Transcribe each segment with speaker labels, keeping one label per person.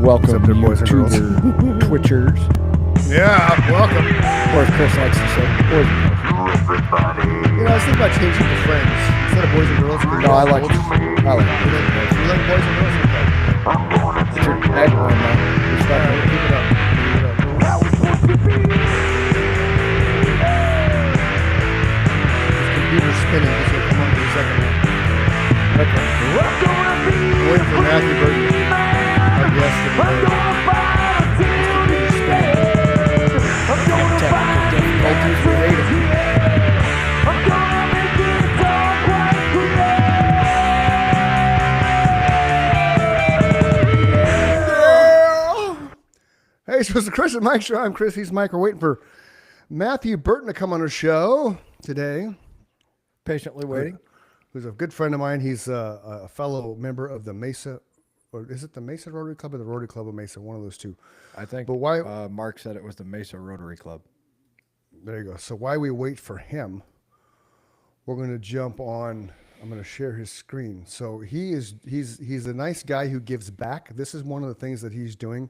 Speaker 1: Welcome,
Speaker 2: Except they're boys and girls.
Speaker 1: YouTuber Twitchers,
Speaker 2: Yeah, welcome.
Speaker 1: or as Chris likes to say, boys and girls.
Speaker 2: You know, I was thinking about changing to friends instead of boys and girls.
Speaker 1: No, I like
Speaker 2: boys.
Speaker 1: I like
Speaker 2: You like boys and girls? Okay.
Speaker 1: it's your tagline, man. It's
Speaker 2: All right,
Speaker 1: not-
Speaker 2: we'll keep it up. This computer's spinning. This will come on in a second. Okay. Waiting for Matthew Burton. Our guest of the day. This computer's spinning.
Speaker 1: Technical difficulties, we hate it.
Speaker 2: Hey, so it's the Chris and Mike show. I'm Chris. He's Mike. We're waiting for Matthew Burton to come on our show today.
Speaker 1: Patiently waiting.
Speaker 2: Who's a good friend of mine. He's a fellow member of the Mesa, or is it the Mesa Rotary Club or the Rotary Club of Mesa? One of those two.
Speaker 1: I think
Speaker 2: But why?
Speaker 1: Mark said it was the Mesa Rotary Club.
Speaker 2: There you go. So while we wait for him, we're going to jump on. I'm going to share his screen. So he's a nice guy who gives back. This is one of the things that he's doing.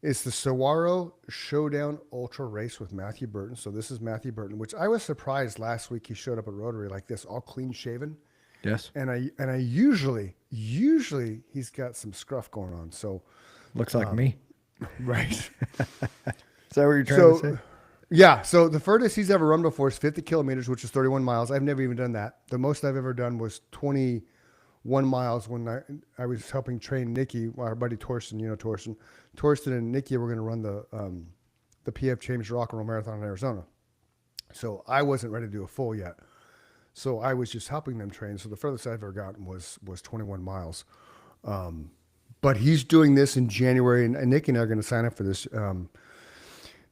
Speaker 2: It's the Saguaro Showdown Ultra Race with Matthew Burton. So this is Matthew Burton, which I was surprised last week he showed up at Rotary like this, all clean shaven.
Speaker 1: Yes.
Speaker 2: And I usually he's got some scruff going on. So
Speaker 1: Looks like me.
Speaker 2: right.
Speaker 1: Is that what you're trying to say?
Speaker 2: Yeah. So the furthest he's ever run before is 50 kilometers, which is 31 miles. I've never even done that. The most I've ever done was 21 miles when I was helping train Nikki, our buddy Torsten. You know Torsten. Torsten and Nikki were going to run the PF Chambers Rock and Roll Marathon in Arizona. So I wasn't ready to do a full yet. So I was just helping them train. So the furthest I've ever gotten was 21 miles. But he's doing this in January, and Nikki and I are going to sign up for this. And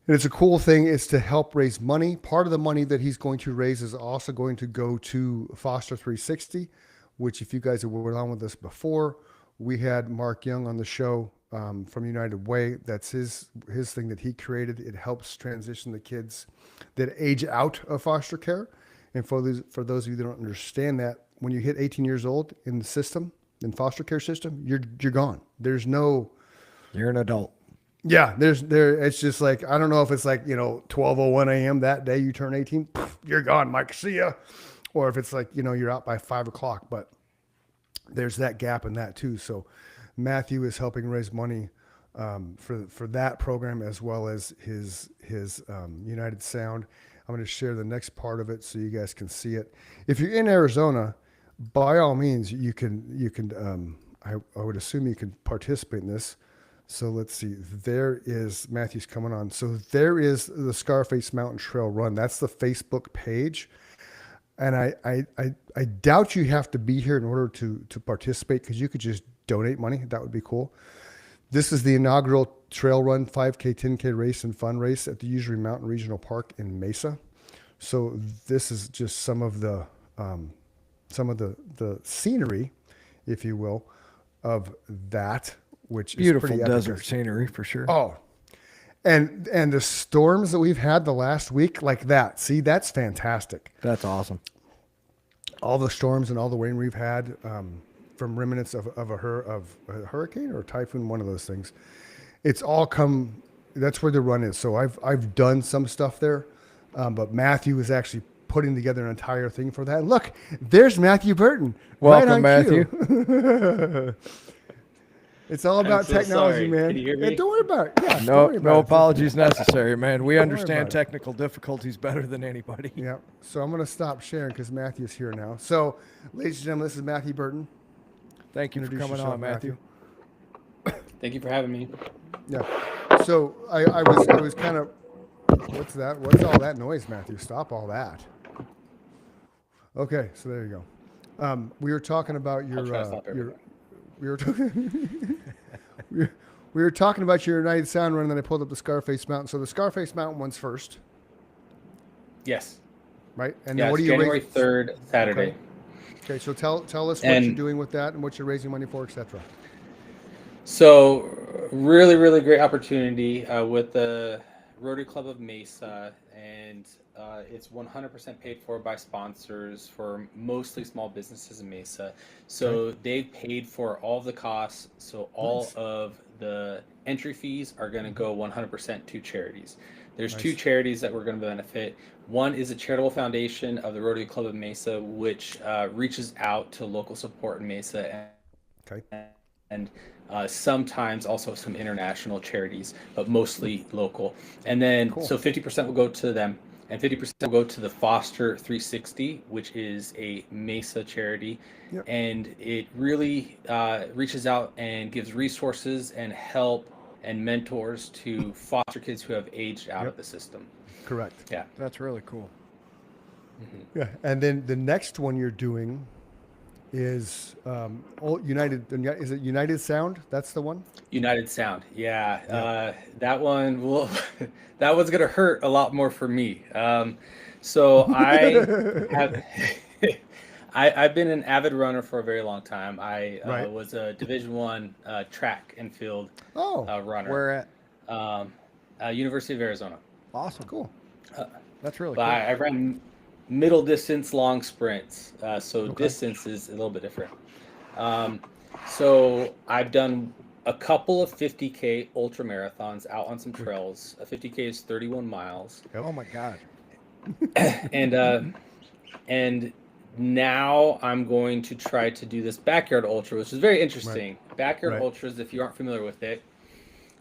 Speaker 2: it's a cool thing. It's to help raise money. Part of the money that he's going to raise is also going to go to Foster 360, which if you guys were on with us before, we had Mark Young on the show from United Way. That's his thing that he created. It helps transition the kids that age out of foster care. And for those of you that don't understand that, when you hit 18 years old in the system, in foster care system, you're gone. There's no...
Speaker 1: You're an adult.
Speaker 2: Yeah, it's just like, I don't know if it's like, 12:01 a.m. that day you turn 18, you're gone, Mike, see ya. Or if it's like, you're out by 5 o'clock, but there's that gap in that too. So Matthew is helping raise money for that program as well as his United Sound. I'm going to share the next part of it so you guys can see it. If you're in Arizona, by all means, you can I would assume you can participate in this. So let's see, there is, Matthew's coming on. So there is the Scarface Mountain Trail Run. That's the Facebook page. And I doubt you have to be here in order to participate, because you could just donate money. That would be cool. This is the inaugural trail run, 5K, 10K race and fun race at the Usury Mountain Regional Park in Mesa. So this is just some of the scenery, if you will, of that, which
Speaker 1: Beautiful
Speaker 2: is pretty
Speaker 1: desert
Speaker 2: epic.
Speaker 1: scenery for sure.
Speaker 2: Oh, and the storms that we've had the last week, like that. See, that's fantastic.
Speaker 1: That's awesome.
Speaker 2: All the storms and all the rain we've had from remnants of a hurricane or a typhoon, one of those things. It's all come. That's where the run is. So I've done some stuff there, but Matthew is actually putting together an entire thing for that. Look, there's Matthew Burton.
Speaker 1: Welcome,
Speaker 2: right on
Speaker 1: Matthew.
Speaker 2: cue. It's all about
Speaker 3: so
Speaker 2: technology,
Speaker 3: sorry.
Speaker 2: man.
Speaker 3: Can you hear
Speaker 2: Yeah,
Speaker 3: me?
Speaker 2: don't worry about it. Yeah, don't
Speaker 1: No,
Speaker 2: worry about
Speaker 1: no
Speaker 2: it.
Speaker 1: apologies necessary, man. We
Speaker 2: worry
Speaker 1: understand
Speaker 2: about it.
Speaker 1: technical difficulties better than anybody.
Speaker 2: Yeah. So I'm going to stop sharing because Matthew's here now. So, ladies and gentlemen, this is Matthew Burton.
Speaker 1: Thank you for
Speaker 2: Introduce
Speaker 1: coming
Speaker 2: yourself,
Speaker 1: on, Matthew.
Speaker 3: Thank you for having me.
Speaker 2: Yeah. So I was kind of, what's that? What's all that noise, Matthew? Stop all that. Okay. So there you go. We were talking about
Speaker 3: I'll try to stop everything.
Speaker 2: we were talking. We were talking about your United Sound run, and then I pulled up the Scarface Mountain. So the Scarface Mountain one's first,
Speaker 3: Yes.
Speaker 2: right? And
Speaker 3: Yeah,
Speaker 2: then what
Speaker 3: it's
Speaker 2: are you
Speaker 3: January
Speaker 2: raising?
Speaker 3: 3rd, Saturday.
Speaker 2: Okay, so tell us what
Speaker 3: And-
Speaker 2: you're doing with that and what you're raising money for, etc.
Speaker 3: So, really, really great opportunity with the Rotary Club of Mesa, and it's 100% paid for by sponsors for mostly small businesses in Mesa. So they've paid for all of the costs. So all
Speaker 2: Nice.
Speaker 3: of the entry fees are going to go 100% to charities. There's two
Speaker 2: Nice.
Speaker 3: charities that we're going to benefit. One is a charitable foundation of the Rotary Club of Mesa, which reaches out to local support in Mesa
Speaker 2: Okay.
Speaker 3: and sometimes also some international charities, but mostly local. And then,
Speaker 2: Cool.
Speaker 3: so 50% will go to them, and 50% will go to the Foster 360, which is a Mesa charity.
Speaker 2: Yep.
Speaker 3: And it really reaches out and gives resources and help and mentors to foster kids who have aged out
Speaker 2: Yep.
Speaker 3: of the system.
Speaker 2: Correct.
Speaker 3: Yeah.
Speaker 1: That's really cool.
Speaker 2: Yeah. And then the next one you're doing is United. Is it United Sound? That's the one.
Speaker 3: United Sound, yeah. That one will, that one's gonna hurt a lot more for me. So I have, I've been an avid runner for a very long time. I
Speaker 2: Right.
Speaker 3: was a Division One track and field
Speaker 2: Oh,
Speaker 3: runner.
Speaker 1: Where at?
Speaker 3: University of Arizona.
Speaker 1: Awesome.
Speaker 2: cool.
Speaker 1: That's really
Speaker 3: But
Speaker 1: cool.
Speaker 3: I ran middle distance, long sprints. So
Speaker 2: Okay.
Speaker 3: distance is a little bit different. So I've done a couple of 50K ultra marathons out on some trails. A 50K is 31 miles.
Speaker 1: Oh my God.
Speaker 3: And now I'm going to try to do this backyard ultra, which is very interesting. Backyard
Speaker 2: Right.
Speaker 3: ultras, if you aren't familiar with it,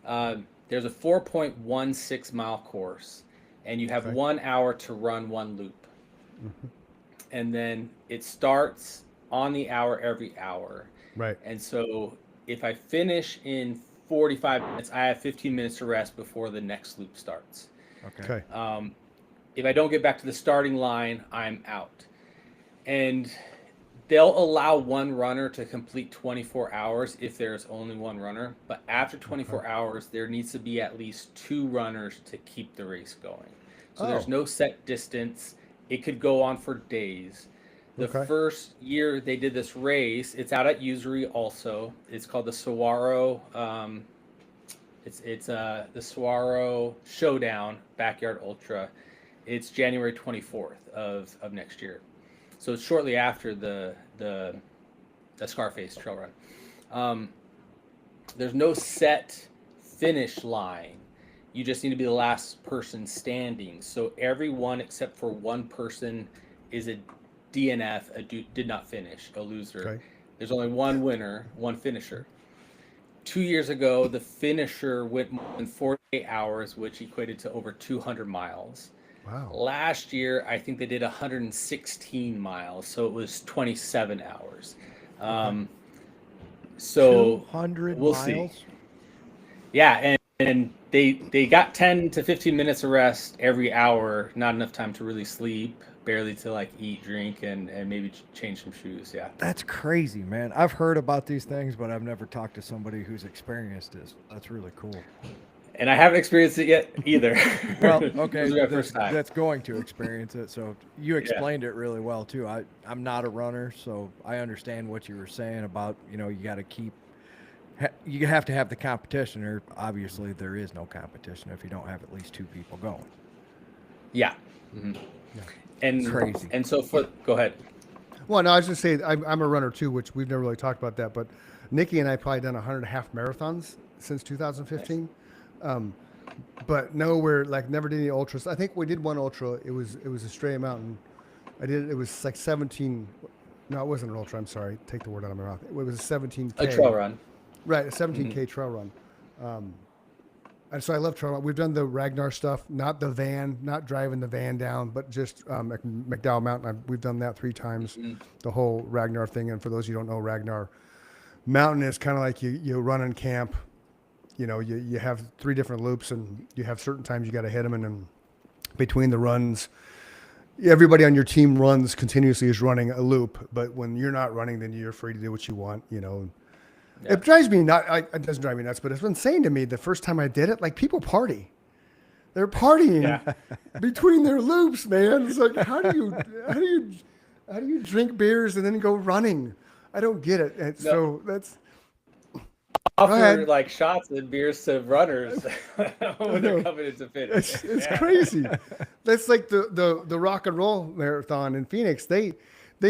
Speaker 3: there's a 4.16 mile course, and you have
Speaker 2: Okay.
Speaker 3: 1 hour to run one loop. And then it starts on the hour every hour.
Speaker 2: Right.
Speaker 3: And so if I finish in 45 minutes, I have 15 minutes to rest before the next loop starts.
Speaker 1: Okay.
Speaker 2: Okay.
Speaker 3: If I don't get back to the starting line, I'm out. And they'll allow one runner to complete 24 hours if there's only one runner. But after 24 hours, there needs to be at least 2 runners to keep the race going. So there's
Speaker 2: Oh.
Speaker 3: no set distance. It could go on for days. The
Speaker 2: Okay.
Speaker 3: first year they did this race, it's out at Usury also. It's called the Saguaro. It's the Saguaro Showdown Backyard Ultra. It's January 24th of next year. So it's shortly after the Scarface Trail Run. There's no set finish line. You just need to be the last person standing. So everyone except for one person is a DNF, did not finish, a loser.
Speaker 2: Okay.
Speaker 3: There's only one winner, one finisher. 2 years ago, the finisher went more than 48 hours, which equated to over 200 miles.
Speaker 2: Wow.
Speaker 3: Last year, I think they did 116 miles, so it was 27 hours. So
Speaker 1: 200
Speaker 3: we'll
Speaker 1: miles.
Speaker 3: see. Yeah, and they got 10 to 15 minutes of rest every hour, not enough time to really sleep, barely to like eat, drink, and maybe change some shoes. Yeah.
Speaker 1: That's crazy, man. I've heard about these things, but I've never talked to somebody who's experienced this. That's really cool.
Speaker 3: And I haven't experienced it yet either.
Speaker 1: Well, okay,
Speaker 3: This is my first time.
Speaker 1: that's going to experience it. So you explained it really well too. I'm not a runner, so I understand what you were saying about, you got to you have to have the competition, or obviously there is no competition if you don't have at least 2 people going.
Speaker 3: Yeah. Mhm. And
Speaker 1: Crazy.
Speaker 3: And so go ahead.
Speaker 2: Well, no, I was just saying I'm a runner too, which we've never really talked about that. But Nikki and I probably done 100.5 marathons since 2015. But nowhere, like never did any ultras. I think we did one ultra. It was Estrella Mountain. It was like 17. No, it wasn't an ultra. I'm sorry. Take the word out of my mouth. It was a 17K.
Speaker 3: A trail run.
Speaker 2: Right, a 17K trail run. And so I love trail run. We've done the Ragnar stuff, not the van, not driving the van down, but just McDowell Mountain. We've done that 3 times, the whole Ragnar thing. And for those of you who don't know, Ragnar Mountain is kind of like you run in camp. You have 3 different loops, and you have certain times you got to hit them. And then between the runs, everybody on your team runs continuously is running a loop. But when you're not running, then you're free to do what you want,
Speaker 3: Yeah.
Speaker 2: It drives me nuts. It doesn't drive me nuts, but it's been saying to me the first time I did it, like people party. They're partying between their loops, man. It's like, how do you drink beers and then go running? I don't get it. And so
Speaker 3: offer
Speaker 2: ahead.
Speaker 3: like shots and beers to runners when they're coming into fitness.
Speaker 2: It's crazy. That's like the rock and roll marathon in Phoenix. They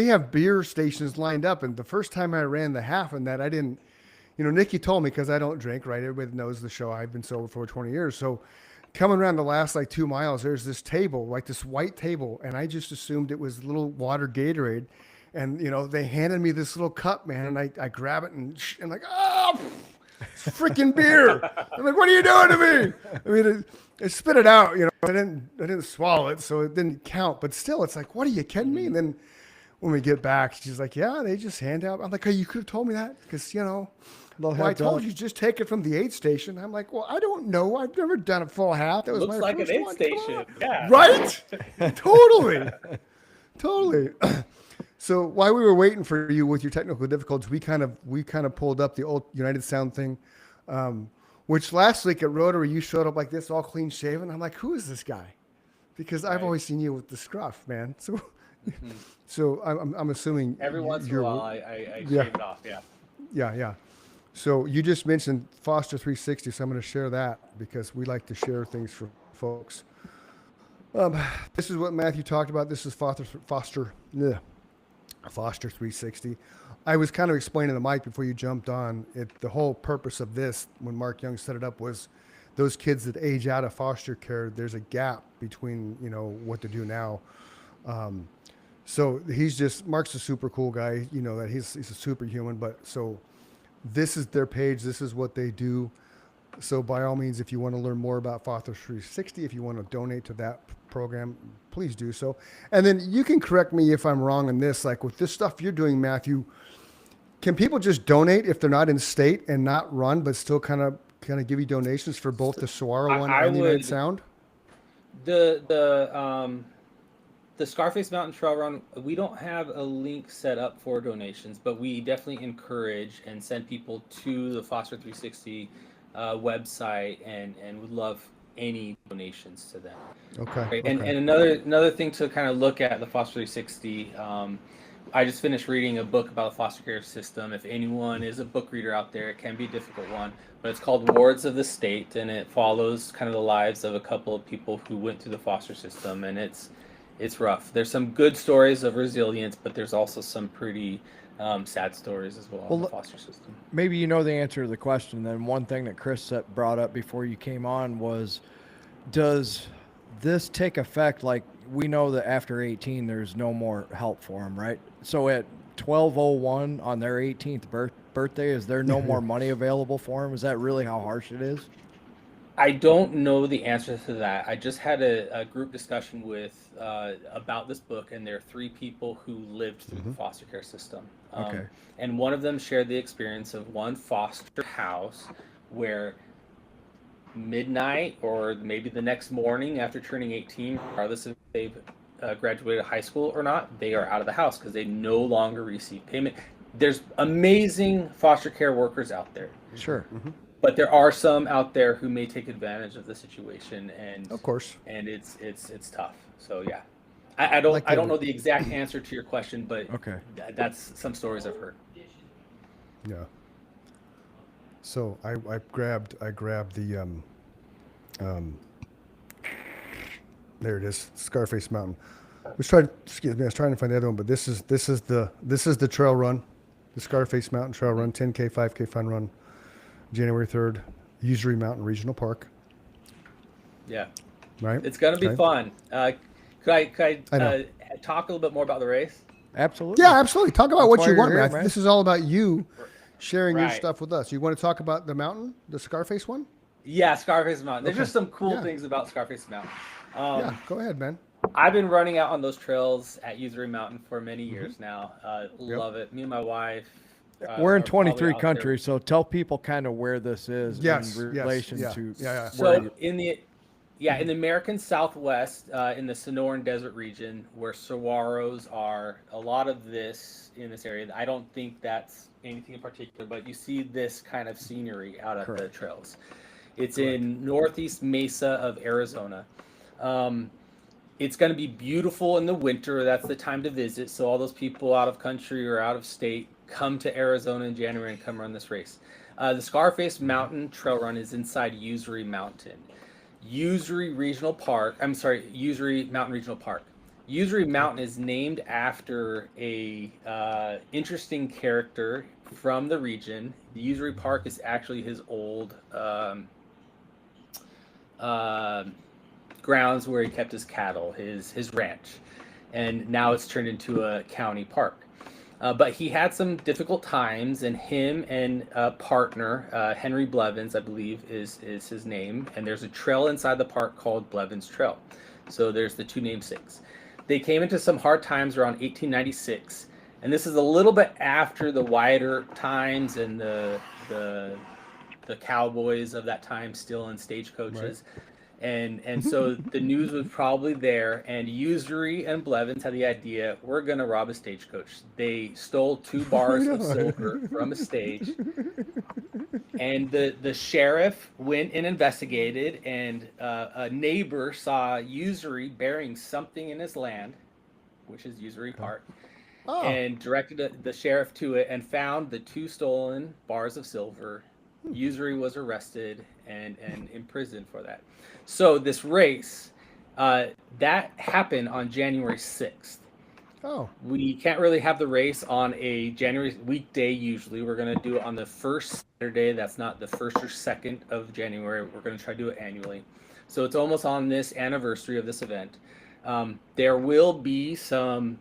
Speaker 2: have beer stations lined up, and the first time I ran the half in that, I didn't. Nikki told me because I don't drink, right? Everybody knows the show. I've been sober for 20 years, so coming around the last like 2 miles, there's this table, like this white table, and I just assumed it was little water Gatorade, and they handed me this little cup, man, and I grab it and like, oh, it's freaking beer. I'm like, what are you doing to me? I mean, it spit it out, I didn't swallow it, so it didn't count, but still, it's like, what are you kidding me? And then when we get back, she's like, yeah, they just hand out. I'm like, oh, you could have told me that because well, I told you just take it from the aid station. I'm like, well, I don't know. I've never done a full half. That was
Speaker 3: Looks
Speaker 2: my
Speaker 3: like
Speaker 2: first
Speaker 3: an aid
Speaker 2: one.
Speaker 3: station. Yeah.
Speaker 2: Right? Totally. So while we were waiting for you with your technical difficulties, we kind of pulled up the old United Sound thing, which last week at Rotary you showed up like this, all clean shaven. I'm like, who is this guy? Because I've always seen you with the scruff, man. So, so I'm assuming
Speaker 3: every once in a while I shave it off. Yeah.
Speaker 2: Yeah. So you just mentioned Foster 360, so I'm going to share that because we like to share things for folks. This is what Matthew talked about. This is Foster 360. I was kind of explaining to Mike before you jumped on it. The whole purpose of this, when Mark Young set it up, was those kids that age out of foster care. There's a gap between what to do now. So Mark's a super cool guy. That he's a superhuman. But so this is their page. This is what they do. So by all means, if you want to learn more about Foster 360, if you want to donate to that program, please do so. And then you can correct me if I'm wrong on this. Like with this stuff you're doing, Matthew, can people just donate if they're not in state and not run, but still kind of give you donations for both the Saguaro one and the United Sound?
Speaker 3: The Scarface Mountain Trail Run, we don't have a link set up for donations, but we definitely encourage and send people to the Foster 360 website and would love any donations to them.
Speaker 2: Okay.
Speaker 3: Right? And another thing to kind of look at the Foster 360, I just finished reading a book about the foster care system. If anyone is a book reader out there, it can be a difficult one, but it's called Wards of the State, and it follows kind of the lives of a couple of people who went through the foster system, and it's rough. There's some good stories of resilience, but there's also some pretty sad stories as well in the foster system.
Speaker 1: Maybe you know the answer to the question. Then one thing that Chris brought up before you came on was, does this take effect? Like, we know that after 18, there's no more help for them, right? So at 12:01 on their 18th birthday, is there no more money available for them? Is that really how harsh it is?
Speaker 3: I don't know the answer to that. I just had a group discussion with about this book, and there are 3 people who lived through the foster care system.
Speaker 1: Okay.
Speaker 3: And one of them shared the experience of one foster house where midnight or maybe the next morning after turning 18, regardless if they've graduated high school or not, they are out of the house because they no longer receive payment. There's amazing foster care workers out there.
Speaker 1: Sure.
Speaker 3: But there are some out there who may take advantage of the situation, and
Speaker 2: of course,
Speaker 3: and it's tough. So yeah, I don't know the exact answer to your question, but
Speaker 1: okay,
Speaker 3: that's some stories I've heard.
Speaker 2: Yeah. So I grabbed the there it is, Scarface Mountain. I was trying to find the other one, but this is the trail run, the Scarface Mountain Trail Run, 10K, 5K fun run, January 3rd, Usery Mountain Regional Park.
Speaker 3: Yeah.
Speaker 2: Right.
Speaker 3: It's gonna be fun. Could I talk a little bit more about the race?
Speaker 1: Absolutely.
Speaker 2: Yeah, absolutely. Talk about what you want,
Speaker 1: here,
Speaker 2: Matthew. This is all about you sharing your
Speaker 3: Right.
Speaker 2: stuff with us. You want to talk about the mountain, the Scarface one?
Speaker 3: Yeah, Scarface Mountain. There's
Speaker 2: Okay.
Speaker 3: just some cool
Speaker 2: Yeah.
Speaker 3: things about Scarface Mountain.
Speaker 2: Yeah, go ahead, man.
Speaker 3: I've been running out on those trails at Usery Mountain for many years now. Love it. Me and my wife.
Speaker 1: We're in
Speaker 3: are probably
Speaker 1: 23
Speaker 3: out there.
Speaker 1: countries, so tell people kind of where this is
Speaker 2: Yes,
Speaker 1: in
Speaker 2: yes,
Speaker 1: relation
Speaker 2: yeah,
Speaker 1: to.
Speaker 2: yeah.
Speaker 3: So in the American Southwest, in the Sonoran Desert region, where saguaros are, a lot of this in this area. I don't think that's anything in particular, but you see this kind of scenery out at the trails. It's in northeast Mesa of Arizona. It's going to be beautiful in the winter. That's the time to visit. So all those people out of country or out of state, come to Arizona in January and come run this race. The Scarface Mountain Trail Run is inside Usery Mountain. Usery Mountain Regional Park. Usery Mountain is named after a interesting character from the region. The Usery Park is actually his old grounds where he kept his cattle, his ranch, and now it's turned into a county park. But he had some difficult times, and him and a partner, Henry Blevins, I believe is his name, and there's a trail inside the park called Blevins Trail. So there's the two namesakes. They came into some hard times around 1896, and this is a little bit after the Wyatt Earp times and the cowboys of that time still in stagecoaches. Right. And so the news was probably there, and Usery and Blevins had the idea, we're going to rob a stagecoach. They stole 2 bars of silver from a stage, and the sheriff went and investigated, and a neighbor saw Usery burying something in his land, which is Usery Park, and directed the sheriff to it and found the 2 stolen bars of silver. Usery was arrested and imprisoned for that. So this race, that happened on January 6th.
Speaker 2: Oh.
Speaker 3: We can't really have the race on a January weekday usually. We're going to do it on the first Saturday. That's not the 1st or 2nd of January. We're going to try to do it annually. So it's almost on this anniversary of this event. There will be some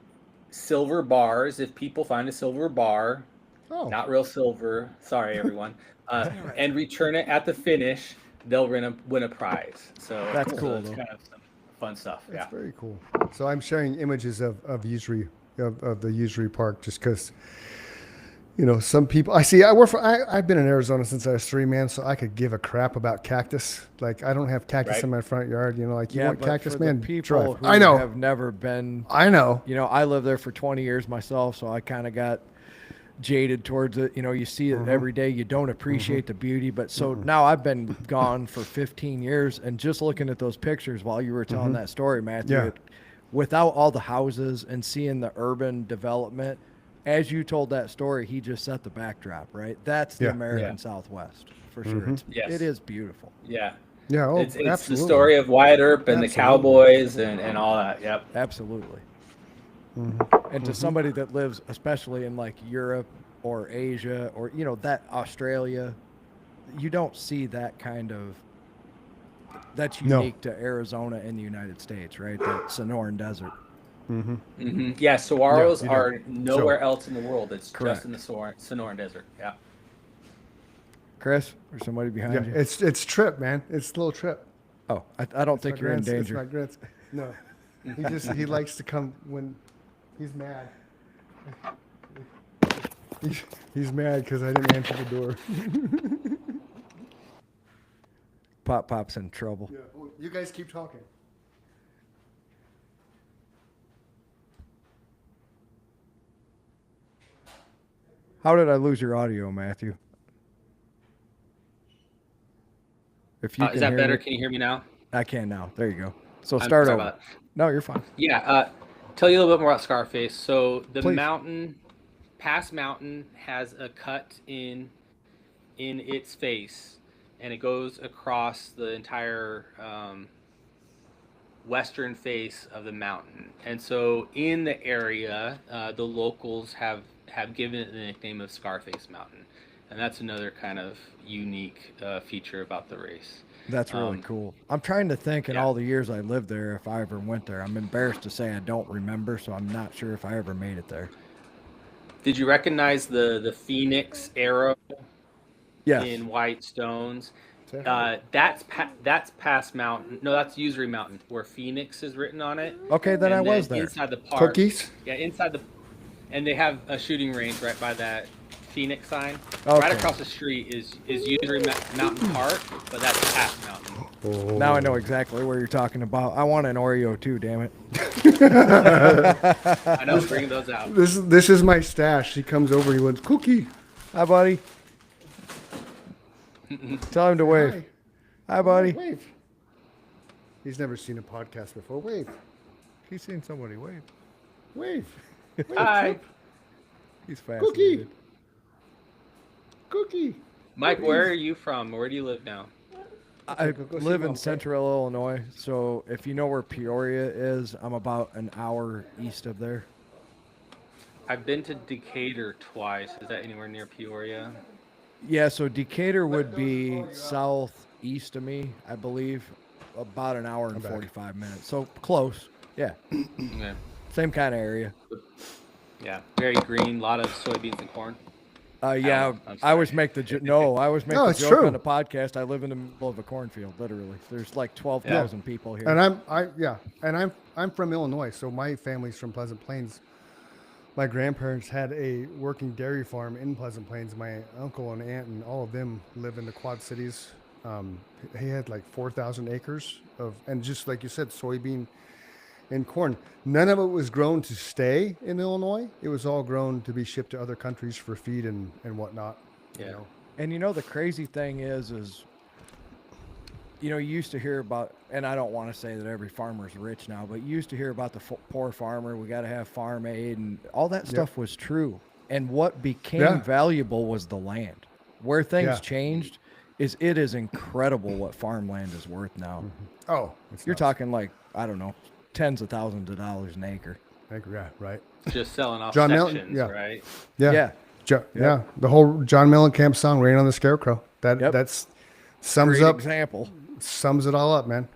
Speaker 3: silver bars. If people find a silver bar, not real silver, sorry everyone, and return it at the finish, they'll win a prize. So
Speaker 1: that's cool.
Speaker 3: It's kind of some fun stuff.
Speaker 2: That's very cool. So I'm sharing images of Usery, of the Usery Park, just because, some people I see. I've been in Arizona since I was 3, man. So I could give a crap about cactus. Like I don't have cactus in my front yard. You want cactus,
Speaker 1: for
Speaker 2: man?
Speaker 1: The people who
Speaker 2: I know.
Speaker 1: Have never been.
Speaker 2: I know.
Speaker 1: I lived there for 20 years myself, so I kind of got jaded towards it. You see it every day. You don't appreciate the beauty. But so now I've been gone for 15 years, and just looking at those pictures while you were telling that story, Matthew, without all the houses and seeing the urban development, as you told that story, he just set the backdrop, right? That's the American Southwest for sure. It is beautiful.
Speaker 3: Yeah.
Speaker 2: Yeah.
Speaker 3: It's the story of Wyatt Earp and the cowboys and all that. Yep.
Speaker 1: Absolutely. And to somebody that lives especially in like Europe or Asia or that Australia, you don't see that kind of that's unique to Arizona and the United States, right? That Sonoran Desert.
Speaker 3: Yeah, saguaros are nowhere else in the world. It's just in the Sonoran Desert. Yeah.
Speaker 1: Chris, or somebody behind you?
Speaker 2: It's Trip, man. It's little Trip.
Speaker 1: Oh, I don't think you're in danger.
Speaker 2: It's no, he likes to come when he's mad. He's mad because I didn't answer the door.
Speaker 1: Pop's in trouble.
Speaker 2: Yeah. Well, you guys keep talking.
Speaker 1: How did I lose your audio, Matthew? If you
Speaker 3: is that better? Can you hear me now?
Speaker 1: I can now. There you go. So start over. No, you're fine.
Speaker 3: Yeah. Tell you a little bit more about Scarface. So the mountain, Pass Mountain, has a cut in its face, and it goes across the entire western face of the mountain. And so in the area, the locals have given it the nickname of Scarface Mountain. And that's another kind of unique feature about the race.
Speaker 1: That's really cool. I'm trying to think in all the years I lived there if I ever went there. I'm embarrassed to say I don't remember, so I'm not sure if I ever made it there.
Speaker 3: Did you recognize the Phoenix arrow in white stones? That's Pass Mountain. No, that's Usery Mountain, where Phoenix is written on it.
Speaker 1: Okay, then I was there.
Speaker 3: Inside the park.
Speaker 2: Cookies?
Speaker 3: Yeah, and they have a shooting range right by that Phoenix sign.
Speaker 1: Okay.
Speaker 3: Right across the street is Usery Mountain Park, but that's Pass Mountain.
Speaker 2: Oh.
Speaker 1: Now I know exactly where you're talking about. I want an Oreo too, damn it.
Speaker 3: I know, bring those out.
Speaker 2: This is my stash. He comes over, he wants cookie.
Speaker 1: Hi, buddy. Tell him to wave. Hi, buddy.
Speaker 2: Wave. He's never seen a podcast before. Wave.
Speaker 1: He's seen somebody wave.
Speaker 2: Wave.
Speaker 3: Hi.
Speaker 1: He's fascinated.
Speaker 2: Cookie. Cookie.
Speaker 3: Mike, where are you from? Where do you live now?
Speaker 1: I
Speaker 2: Go see
Speaker 1: live
Speaker 2: Mom,
Speaker 1: in
Speaker 2: okay?
Speaker 1: central Illinois, so if you know where Peoria is, I'm about an hour east of there.
Speaker 3: I've been to Decatur twice. Is that anywhere near Peoria?
Speaker 1: Yeah, so Decatur would be southeast of me, I believe, about an hour and
Speaker 2: I'm back.
Speaker 1: 45 minutes. So close. Yeah,
Speaker 3: Yeah.
Speaker 1: same kind of area.
Speaker 3: Yeah. Very green. A lot of soybeans and corn.
Speaker 1: Yeah,
Speaker 3: I'm
Speaker 1: I
Speaker 3: sorry.
Speaker 1: always make the I always make
Speaker 2: No,
Speaker 1: the
Speaker 2: it's
Speaker 1: joke
Speaker 2: true.
Speaker 1: on the podcast. I live in the middle of a cornfield, literally. There's like 12,000 people here.
Speaker 2: And I'm from Illinois, so my family's from Pleasant Plains. My grandparents had a working dairy farm in Pleasant Plains. My uncle and aunt and all of them live in the Quad Cities. He had like 4,000 acres of, and just like you said, soybean and corn. None of it was grown to stay in Illinois. It was all grown to be shipped to other countries for feed and whatnot.
Speaker 3: Yeah.
Speaker 2: You know?
Speaker 1: And the crazy thing is you used to hear about, and I don't want to say that every farmer's rich now, but you used to hear about the poor farmer. We got to have farm aid, and all that stuff was true. And what became valuable was the land. Where things changed is it is incredible what farmland is worth now.
Speaker 2: Oh,
Speaker 1: You're talking like, I don't know, tens of thousands of dollars an acre.
Speaker 2: Yeah, right.
Speaker 3: Just selling off
Speaker 2: John Milton,
Speaker 3: sections,
Speaker 2: yeah.
Speaker 3: right?
Speaker 2: Yeah. Yeah. The whole John Mellencamp song, "Rain on the Scarecrow." That's sums
Speaker 1: Great
Speaker 2: up
Speaker 1: example.
Speaker 2: sums it all up, man.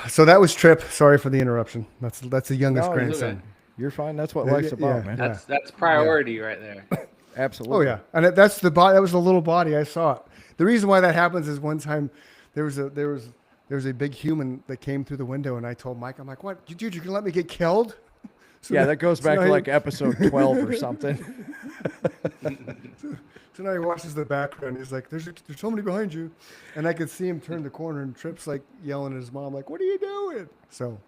Speaker 2: So that was Trip. Sorry for the interruption. That's the youngest
Speaker 1: No, it's
Speaker 2: grandson.
Speaker 3: okay.
Speaker 1: You're fine. That's what
Speaker 2: Yeah,
Speaker 1: life's about,
Speaker 2: yeah.
Speaker 1: man.
Speaker 3: That's priority right there.
Speaker 1: Absolutely.
Speaker 2: Oh yeah, and that's the body. That was the little body. I saw it. The reason why that happens is one time there was a big human that came through the window, and I told Mike, I'm like, "What, dude? You can let me get killed?" So
Speaker 1: Yeah,
Speaker 2: now-
Speaker 1: that goes
Speaker 2: so
Speaker 1: back
Speaker 2: now
Speaker 1: to
Speaker 2: he-
Speaker 1: like episode 12 or something.
Speaker 2: So now he watches the background. He's like, "There's somebody behind you," and I could see him turn the corner, and Trip's like yelling at his mom, like, "What are you doing?" So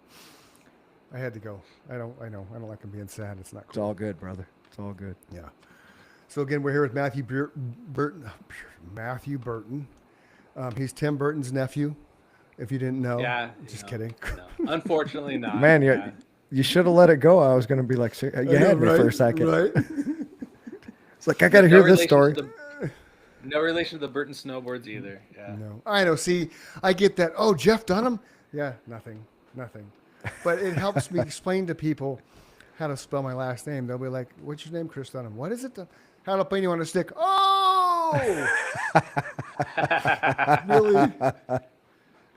Speaker 2: I had to go. I know. I don't like him being sad. It's not
Speaker 1: It's
Speaker 2: cool.
Speaker 1: all good, brother. It's all good.
Speaker 2: Yeah. So again, we're here with Matthew Burton. Matthew Burton. He's Tim Burton's nephew. If you didn't know.
Speaker 3: Yeah.
Speaker 2: Just
Speaker 3: no,
Speaker 2: kidding.
Speaker 3: No. Unfortunately not.
Speaker 1: Man,
Speaker 3: Yeah.
Speaker 1: you should have let it go. I was going to be like, you had me for a second.
Speaker 2: Right.
Speaker 1: It's like, I got to hear this
Speaker 3: relation
Speaker 1: story.
Speaker 3: to no relation to the Burton snowboards either. Yeah.
Speaker 2: No, I know. See, I get that. Oh, Jeff Dunham? Yeah, nothing. But it helps me explain to people how to spell my last name. They'll be like, "What's your name, Chris Dunham? What is it? How to put you on a stick?" Oh,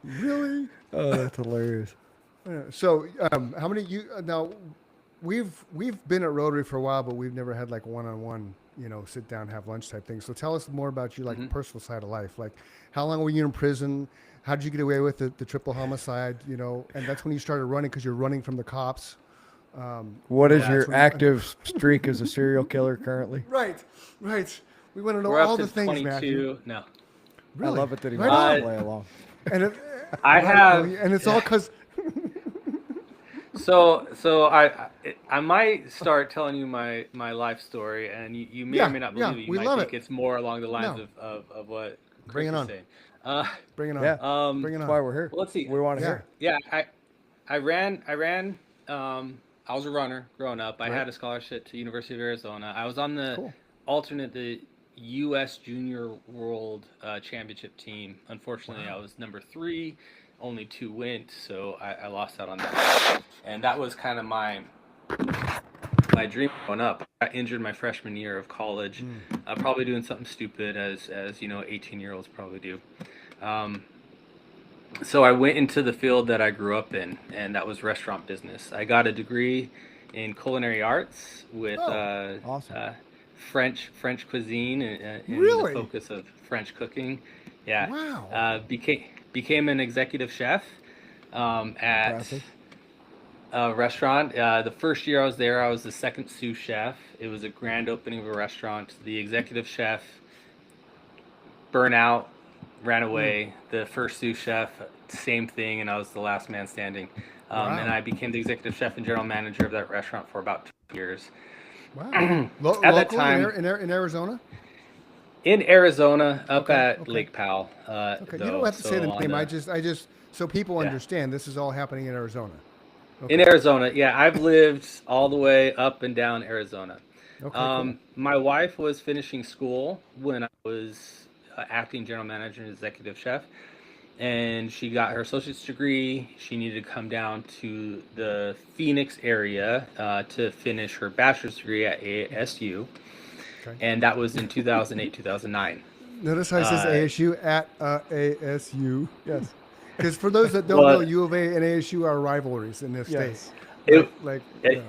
Speaker 2: really?
Speaker 1: Oh, that's hilarious.
Speaker 2: So, how many you now? We've been at Rotary for a while, but we've never had like one-on-one, sit down, have lunch type thing. So tell us more about your personal side of life. Like, how long were you in prison? How did you get away with the triple homicide? And that's when you started running because you're running from the cops.
Speaker 1: What is
Speaker 2: that's
Speaker 1: your
Speaker 2: when-
Speaker 1: active streak as a serial killer currently?
Speaker 2: Right. We want to know
Speaker 3: We're
Speaker 2: all
Speaker 3: up
Speaker 2: the
Speaker 3: to
Speaker 2: things,
Speaker 3: 22.
Speaker 2: Matthew.
Speaker 3: No.
Speaker 2: Really?
Speaker 1: I love it that he
Speaker 2: Right
Speaker 1: wants
Speaker 2: on.
Speaker 1: to play along.
Speaker 2: And it,
Speaker 3: I have.
Speaker 2: and it's all because
Speaker 3: So I might start telling you my life story, and you may
Speaker 2: Yeah,
Speaker 3: or may not
Speaker 2: yeah,
Speaker 3: believe it. You
Speaker 2: we
Speaker 3: might
Speaker 2: love
Speaker 3: think
Speaker 2: it.
Speaker 3: it's more along the lines
Speaker 2: No.
Speaker 3: of what Chris
Speaker 2: Bring it
Speaker 3: was
Speaker 2: on.
Speaker 3: saying.
Speaker 2: bring it on.
Speaker 1: Yeah.
Speaker 2: Bring it
Speaker 1: That's
Speaker 2: on.
Speaker 1: why we're here.
Speaker 3: Well, let's see.
Speaker 1: We want to
Speaker 2: Yeah.
Speaker 1: hear.
Speaker 3: Yeah, I ran. I was a runner growing up. I had a scholarship to University of Arizona. I was on the
Speaker 2: Cool.
Speaker 3: the U.S. Junior World Championship team. Unfortunately, I was number 3. Only 2 went, so I lost out on that. And that was kind of my dream growing up. I got injured my freshman year of college. Probably doing something stupid, as 18-year-olds probably do. So I went into the field that I grew up in, and that was restaurant business. I got a degree in culinary arts with
Speaker 1: awesome.
Speaker 3: French cuisine and
Speaker 2: Really?
Speaker 3: the focus of French cooking. Yeah.
Speaker 2: Wow.
Speaker 3: Became an executive chef at
Speaker 1: Impressive.
Speaker 3: a restaurant. The first year I was there, I was the second sous chef. It was a grand opening of a restaurant. The executive chef burned out, ran away. The first sous chef, same thing, and I was the last man standing.
Speaker 2: Wow.
Speaker 3: And I became the executive chef and general manager of that restaurant for about 2 years.
Speaker 2: Wow.
Speaker 3: At that
Speaker 2: Locally
Speaker 3: time-
Speaker 2: in Arizona?
Speaker 3: In Arizona, up
Speaker 2: Okay,
Speaker 3: at
Speaker 2: okay.
Speaker 3: Lake Powell.
Speaker 2: Okay. You don't have to say the name. I just so people
Speaker 3: Yeah.
Speaker 2: understand this is all happening in Arizona. Okay.
Speaker 3: In Arizona, yeah, I've lived all the way up and down Arizona.
Speaker 2: Okay, cool.
Speaker 3: My wife was finishing school when I was acting general manager and executive chef, and she got her associate's degree. She needed to come down to the Phoenix area to finish her bachelor's degree at ASU,
Speaker 2: Okay.
Speaker 3: and that was in 2008, 2009.
Speaker 2: Notice how it says
Speaker 3: Uh,
Speaker 2: ASU at ASU. Yes. Because for those that don't
Speaker 3: Well,
Speaker 2: know, U of A and ASU are rivalries in this
Speaker 1: Yes.
Speaker 2: state.
Speaker 3: it,
Speaker 2: Like,
Speaker 3: it-
Speaker 2: yeah.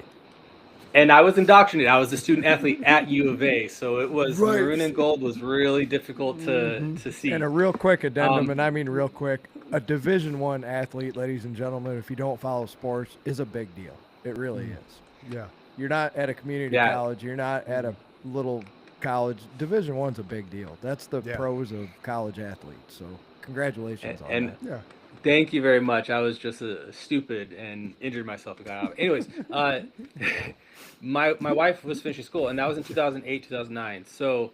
Speaker 3: and I was indoctrinated. I was a student athlete at U of A, so it was
Speaker 2: Right.
Speaker 3: maroon and gold was really difficult to see.
Speaker 1: And a real quick addendum,
Speaker 3: Um,
Speaker 1: and I mean real quick, a Division I athlete, ladies and gentlemen, if you don't follow sports, is a big deal. It really is.
Speaker 2: Yeah.
Speaker 1: You're not at a community
Speaker 3: Yeah.
Speaker 1: college. You're not at a little college. Division I's a big deal. That's the
Speaker 2: Yeah.
Speaker 1: pros of college athletes. So congratulations on
Speaker 3: And
Speaker 1: that.
Speaker 2: Yeah.
Speaker 3: Thank you very much. I was just stupid and injured myself and got out. Anyways, my wife was finishing school, and that was in 2008, 2009. So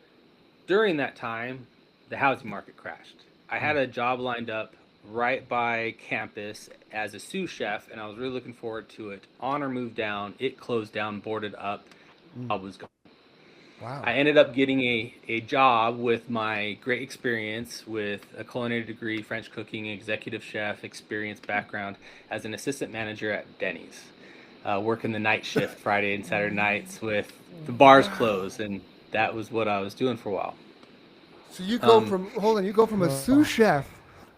Speaker 3: during that time, the housing market crashed. I had a job lined up right by campus as a sous chef, and I was really looking forward to it. Honor moved down, it closed down, boarded up. I was gone.
Speaker 2: Wow.
Speaker 3: I ended up getting a job with my great experience with a culinary degree, French cooking, executive chef experience background as an assistant manager at Denny's. Working the night shift Friday and Saturday nights with the bars closed, and that was what I was doing for a while.
Speaker 2: So you go
Speaker 3: Um,
Speaker 2: you go from a sous chef,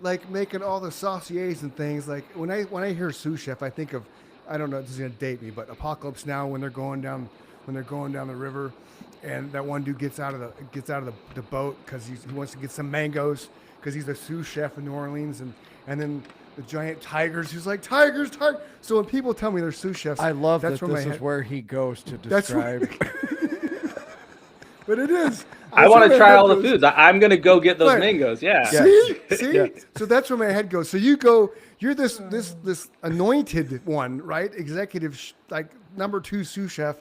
Speaker 2: like making all the sauciers and things. Like when I hear sous chef, I think of, I don't know, this is gonna date me, but Apocalypse Now when they're going down the river, and that one dude gets out of the boat because he wants to get some mangoes because he's a sous chef in New Orleans, and then the giant tigers. He's like tigers. So when people tell me they're sous chefs,
Speaker 1: I love
Speaker 2: that's
Speaker 1: that
Speaker 2: where
Speaker 1: this
Speaker 2: my
Speaker 1: is
Speaker 2: head-
Speaker 1: where he goes to
Speaker 2: That's where-
Speaker 1: describe.
Speaker 2: But it is.
Speaker 3: I
Speaker 2: That's
Speaker 3: want
Speaker 2: where
Speaker 3: to
Speaker 2: my
Speaker 3: try
Speaker 2: head
Speaker 3: all the
Speaker 2: goes.
Speaker 3: foods. I'm gonna go get those
Speaker 2: Right.
Speaker 3: mangoes. Yeah.
Speaker 2: See, see.
Speaker 1: Yeah.
Speaker 2: So that's where my head goes. So you go. You're this anointed one, right? Executive, like number 2 sous chef.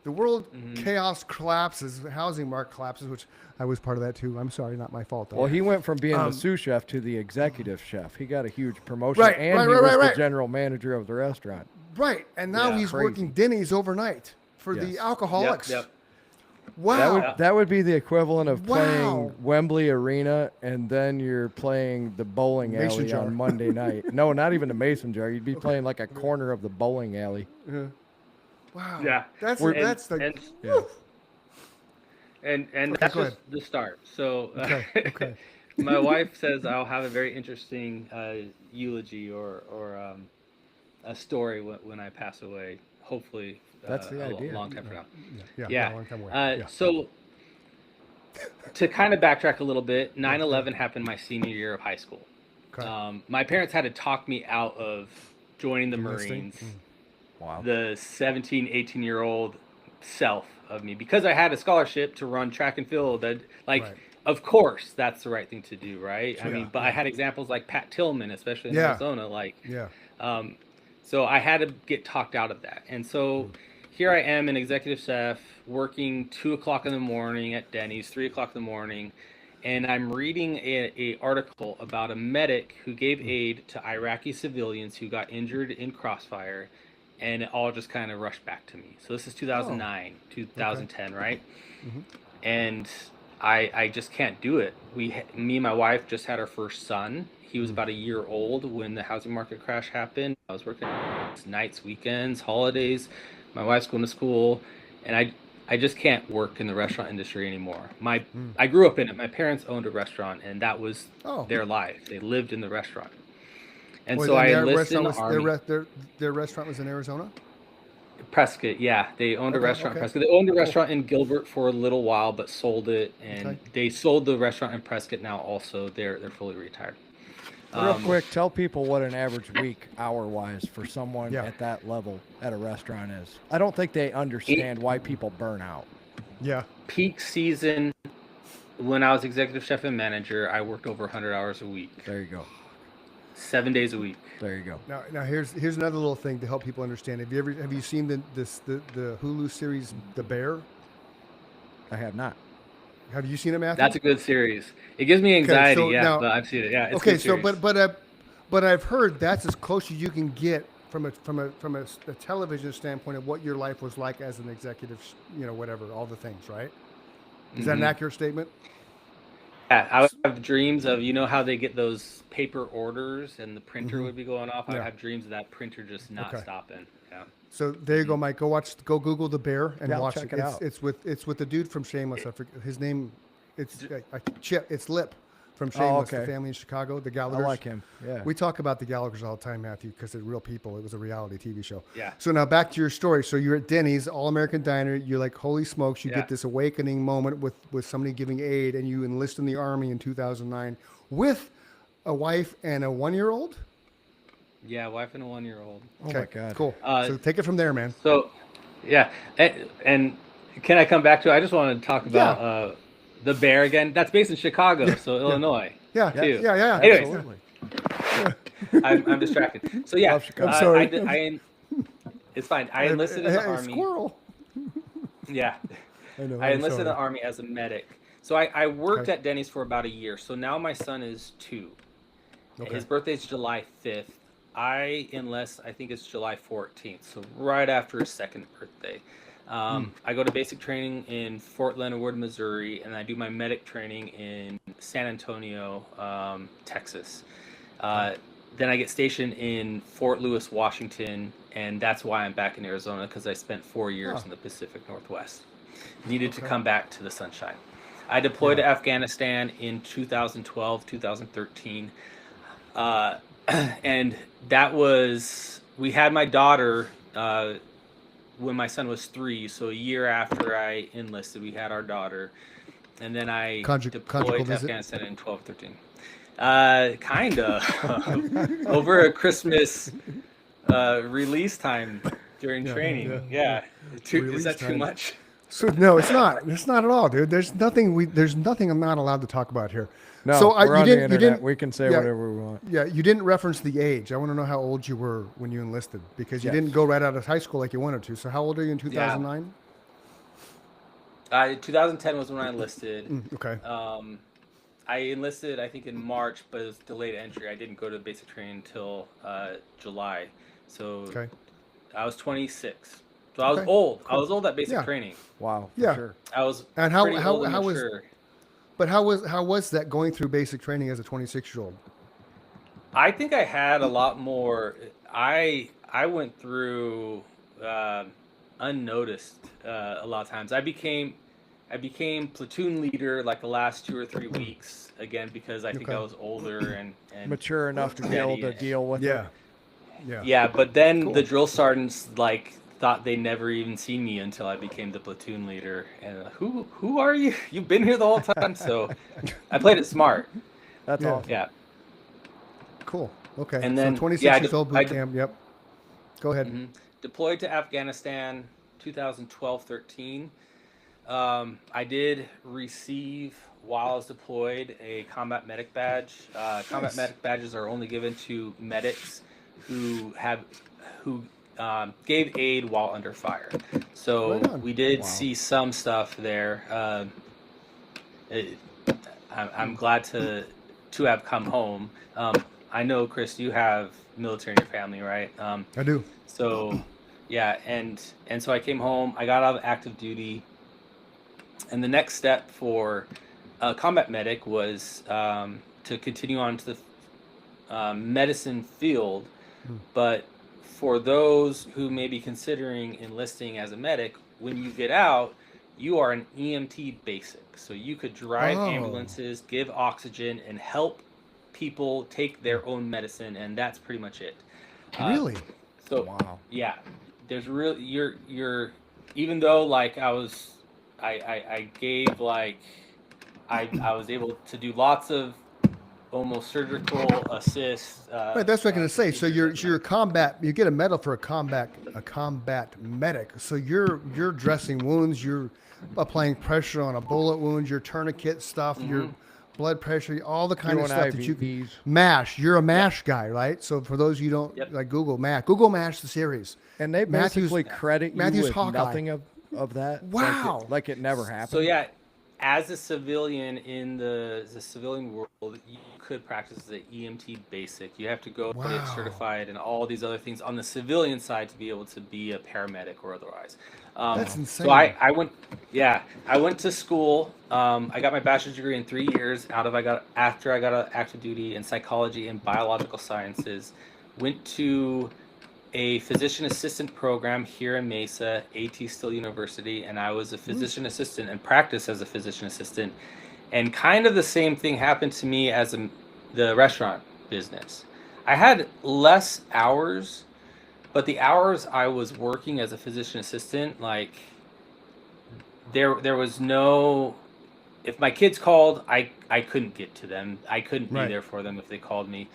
Speaker 2: The world chaos collapses. The housing market collapses, which I was part of that too. I'm sorry, not my fault. Though.
Speaker 1: Well, he went from being the
Speaker 2: Um,
Speaker 1: sous chef to the executive chef. He got a huge promotion,
Speaker 2: Right,
Speaker 1: and
Speaker 2: right,
Speaker 1: he
Speaker 2: right,
Speaker 1: was
Speaker 2: right,
Speaker 1: the
Speaker 2: right.
Speaker 1: general manager of the restaurant.
Speaker 2: Right, and now
Speaker 3: Yeah.
Speaker 2: he's
Speaker 1: Crazy.
Speaker 2: working Denny's overnight for the
Speaker 1: Yes.
Speaker 2: alcoholics.
Speaker 3: Yep.
Speaker 2: Wow.
Speaker 1: That would be the equivalent of
Speaker 2: Wow.
Speaker 1: playing Wembley Arena, and then you're playing the bowling
Speaker 2: Mason
Speaker 1: alley
Speaker 2: jar.
Speaker 1: on Monday night. No, not even the mason jar. You'd be playing like a corner of the bowling alley.
Speaker 2: Wow.
Speaker 3: Yeah.
Speaker 2: That's
Speaker 1: We're-
Speaker 2: that's the.
Speaker 3: and
Speaker 1: Yeah.
Speaker 3: and
Speaker 2: Okay,
Speaker 3: that's
Speaker 2: go
Speaker 3: just the start. So
Speaker 2: Okay, okay.
Speaker 3: my wife says I'll have a very interesting eulogy or a story when I pass away. Hopefully,
Speaker 1: That's the idea.
Speaker 3: a long time from now.
Speaker 2: yeah.
Speaker 3: Yeah.
Speaker 2: a long time away. Yeah.
Speaker 3: So to kind of backtrack a little bit, 9/11 happened my senior year of high school.
Speaker 2: Okay.
Speaker 3: My parents had to talk me out of joining the
Speaker 2: Enlisting?
Speaker 3: Marines.
Speaker 1: Wow.
Speaker 3: The 17, 18-year-old self of me, because I had a scholarship to run track and field. Like,
Speaker 2: Right.
Speaker 3: of course, that's the right thing to do, right? I
Speaker 2: Sure.
Speaker 3: mean, but I had examples like Pat Tillman, especially in
Speaker 2: Yeah.
Speaker 3: Arizona. Like,
Speaker 2: Yeah.
Speaker 3: so I had to get talked out of that. And so here I am, an executive chef, working 2 o'clock in the morning at Denny's, 3 o'clock in the morning. And I'm reading a article about a medic who gave aid to Iraqi civilians who got injured in crossfire. And it all just kind of rushed back to me. So this is 2009, 2010, right? And I just can't do it. Me and my wife just had our first son. He was about a year old when the housing market crash happened. I was working nights, weekends, holidays. My wife's going to school, and I just can't work in the restaurant industry anymore. I grew up in it. My parents owned a restaurant, and that was
Speaker 2: Oh.
Speaker 3: their life. They lived in the restaurant. And
Speaker 2: Boy,
Speaker 3: so
Speaker 2: then
Speaker 3: I
Speaker 2: their
Speaker 3: enlisted in the
Speaker 2: restaurant
Speaker 3: Army.
Speaker 2: was, their restaurant was in Arizona.
Speaker 3: Prescott, yeah, they owned a
Speaker 2: Okay,
Speaker 3: restaurant in
Speaker 2: okay.
Speaker 3: Prescott. They owned a restaurant in Gilbert for a little while, but sold it, and
Speaker 2: Okay.
Speaker 3: they sold the restaurant in Prescott now. Also, they're fully retired.
Speaker 1: Real quick, tell people what an average week, hour-wise, for someone
Speaker 2: Yeah.
Speaker 1: at that level at a restaurant is. I don't think they understand why people burn out.
Speaker 2: Yeah.
Speaker 3: Peak season, when I was executive chef and manager, I worked over 100 hours a week,
Speaker 1: There you go.
Speaker 3: 7 days a week.
Speaker 1: There you go.
Speaker 2: Now here's another little thing to help people understand. Have you seen the Hulu series The Bear?
Speaker 1: I have not.
Speaker 2: Have you seen it, Matthew?
Speaker 3: That's a good series. It gives me anxiety,
Speaker 2: so
Speaker 3: yeah,
Speaker 2: now-
Speaker 3: but I've seen it. Yeah, it's a
Speaker 2: Okay,
Speaker 3: good
Speaker 2: so
Speaker 3: series.
Speaker 2: but I've heard that's as close as you can get a television standpoint of what your life was like as an executive, whatever, all the things, right? Is that an accurate statement?
Speaker 3: Yeah, I would have dreams of, how they get those paper orders and the printer would be going off. I would
Speaker 2: Yeah.
Speaker 3: have dreams of that printer just not
Speaker 2: Okay.
Speaker 3: stopping. Yeah.
Speaker 2: So there you go, Mike. Go Google The Bear and
Speaker 1: Yeah, I'll
Speaker 2: watch
Speaker 1: check
Speaker 2: it.
Speaker 1: it out.
Speaker 2: It's with the dude from Shameless. I forget his name. Chip. It's Lip from Shameless, the
Speaker 1: okay.
Speaker 2: family in Chicago, the
Speaker 1: I
Speaker 2: Gallaghers.
Speaker 1: like him. Yeah.
Speaker 2: We talk about the Gallaghers all the time, Matthew, because they're real people. It was a reality TV show.
Speaker 3: Yeah.
Speaker 2: So now back to your story. So you're at Denny's, All American Diner. You're like, holy smokes! You
Speaker 3: Yeah.
Speaker 2: get this awakening moment with somebody giving aid, and you enlist in the Army in 2009 with a wife and a 1-year-old.
Speaker 3: Yeah, wife and a 1-year-old.
Speaker 1: Oh my God.
Speaker 2: Cool. So take it from there, man.
Speaker 3: So, yeah, and can I come back to it? I just wanted to talk about the Bear again. That's based in Chicago, so Illinois.
Speaker 2: Yeah.
Speaker 3: too.
Speaker 2: Yeah.
Speaker 3: Anyways,
Speaker 1: Absolutely.
Speaker 3: I'm distracted. So yeah,
Speaker 1: Love Chicago.
Speaker 2: I'm sorry.
Speaker 3: it's fine. I enlisted in the Army.
Speaker 2: Squirrel.
Speaker 3: Yeah,
Speaker 2: I know.
Speaker 3: I
Speaker 2: I'm
Speaker 3: enlisted in the
Speaker 2: sorry.
Speaker 3: Army as a medic. So I worked
Speaker 2: Okay.
Speaker 3: at Denny's for about a year. So now my son is 2.
Speaker 2: Okay.
Speaker 3: His birthday's July 5th. I enlist, I think it's July 14th. So right after his second birthday. I go to basic training in Fort Leonard Wood, Missouri, and I do my medic training in San Antonio, Texas. Then I get stationed in Fort Lewis, Washington, and that's why I'm back in Arizona, because I spent 4 years in the Pacific Northwest. Needed to come back to the sunshine. I deployed to Afghanistan in 2012, 2013. And that was, we had my daughter when my son was 3, so a year after I enlisted, we had our daughter. And then I
Speaker 2: Conjugal
Speaker 3: deployed to
Speaker 2: visit?
Speaker 3: Afghanistan in 12, 13. Kind of. Over a Christmas release time during training. Yeah. Is
Speaker 2: Release
Speaker 3: that too
Speaker 2: time.
Speaker 3: much?
Speaker 2: So no, it's not. It's not at all, dude. There's nothing I'm not allowed to talk about here.
Speaker 1: No,
Speaker 2: so
Speaker 1: we're
Speaker 2: you
Speaker 1: on the
Speaker 2: didn't.
Speaker 1: internet.
Speaker 2: You didn't.
Speaker 1: We can say
Speaker 2: yeah.
Speaker 1: whatever we want.
Speaker 2: Yeah, you didn't reference the age. I want to know how old you were when you enlisted, because you
Speaker 1: Yes.
Speaker 2: didn't go right out of high school like you wanted to. So how old are you in 2009?
Speaker 3: 2010 was when I enlisted.
Speaker 2: Okay.
Speaker 3: I enlisted, I think, in March, but it was delayed entry. I didn't go to basic training until July. So
Speaker 2: Okay.
Speaker 3: I was 26. So I was
Speaker 2: Okay,
Speaker 3: old. I was old at basic
Speaker 2: Yeah.
Speaker 3: training.
Speaker 1: Wow. For
Speaker 2: Yeah.
Speaker 1: Sure.
Speaker 3: I was
Speaker 2: And how-
Speaker 3: pretty
Speaker 2: how-
Speaker 3: old and
Speaker 2: how was-
Speaker 3: mature.
Speaker 2: But how was that going through basic training as a 26-year-old?
Speaker 3: I think I had a lot more. I went through unnoticed a lot of times. I became platoon leader like the last 2 or 3 weeks again, because I think
Speaker 2: Okay.
Speaker 3: I was older and
Speaker 1: Mature enough to be able to
Speaker 3: steady.
Speaker 1: deal with
Speaker 2: Yeah.
Speaker 1: it.
Speaker 2: Yeah.
Speaker 3: Yeah, but then
Speaker 2: Cool.
Speaker 3: the drill sergeants thought they never even seen me until I became the platoon leader. And who are you? You've been here the whole time. So I played it smart.
Speaker 1: That's
Speaker 2: Yeah.
Speaker 1: awesome.
Speaker 3: Yeah.
Speaker 2: Cool. Okay.
Speaker 3: And then,
Speaker 2: so 26
Speaker 3: yeah,
Speaker 2: years old boot camp. Yep. Go ahead.
Speaker 3: Mhm. Deployed to Afghanistan 2012-13. I did receive, while I was deployed, a combat medic badge. Combat
Speaker 2: Nice.
Speaker 3: medic badges are only given to medics who gave aid while under fire. So
Speaker 2: Right on.
Speaker 3: we did
Speaker 1: Wow.
Speaker 3: see some stuff there. I'm glad to have come home. I know, Chris, you have military in your family, right?
Speaker 2: I do.
Speaker 3: So, yeah, and so I came home. I got out of active duty, and the next step for a combat medic was to continue on to the medicine field. But for those who may be considering enlisting as a medic, when you get out, you are an EMT basic. So you could drive
Speaker 2: Oh.
Speaker 3: ambulances, give oxygen, and help people take their own medicine, and that's pretty much it.
Speaker 2: Really?
Speaker 3: So
Speaker 1: Wow.
Speaker 3: yeah, there's really you're even though like I gave like I was able to do lots of almost surgical assists.
Speaker 2: Right, that's what I'm going to say. So you're a combat. You get a medal for a combat medic. So you're dressing wounds. You're applying pressure on a bullet wound. Your tourniquet stuff. Your blood pressure. All the kind of
Speaker 1: Doing
Speaker 2: stuff that you
Speaker 1: IVs.
Speaker 2: mash. You're a mash guy, right? So for those you don't
Speaker 3: Yep.
Speaker 2: like, Google mash. Google mash the series.
Speaker 1: And they
Speaker 2: Matthew's-
Speaker 1: basically credit you
Speaker 2: Matthew's
Speaker 1: with
Speaker 2: Hawkeye.
Speaker 1: nothing of that.
Speaker 2: Wow.
Speaker 1: Like it never happened.
Speaker 3: So yeah, as a civilian in the civilian world, you could practice as an EMT basic. You have to go get
Speaker 2: Wow.
Speaker 3: certified and all these other things on the civilian side to be able to be a paramedic or otherwise.
Speaker 2: That's
Speaker 3: So
Speaker 2: insane.
Speaker 3: I went, yeah, I went to school. I got my bachelor's degree in 3 years after I got a active duty in psychology and biological sciences. Went to a physician assistant program here in Mesa, AT Still University, and I was a physician assistant and practiced as a physician assistant. And kind of the same thing happened to me as the restaurant business. I had less hours, but the hours I was working as a physician assistant, like there was no, if my kids called, I couldn't get to them. I couldn't be
Speaker 2: Right.
Speaker 3: there for them if they called me.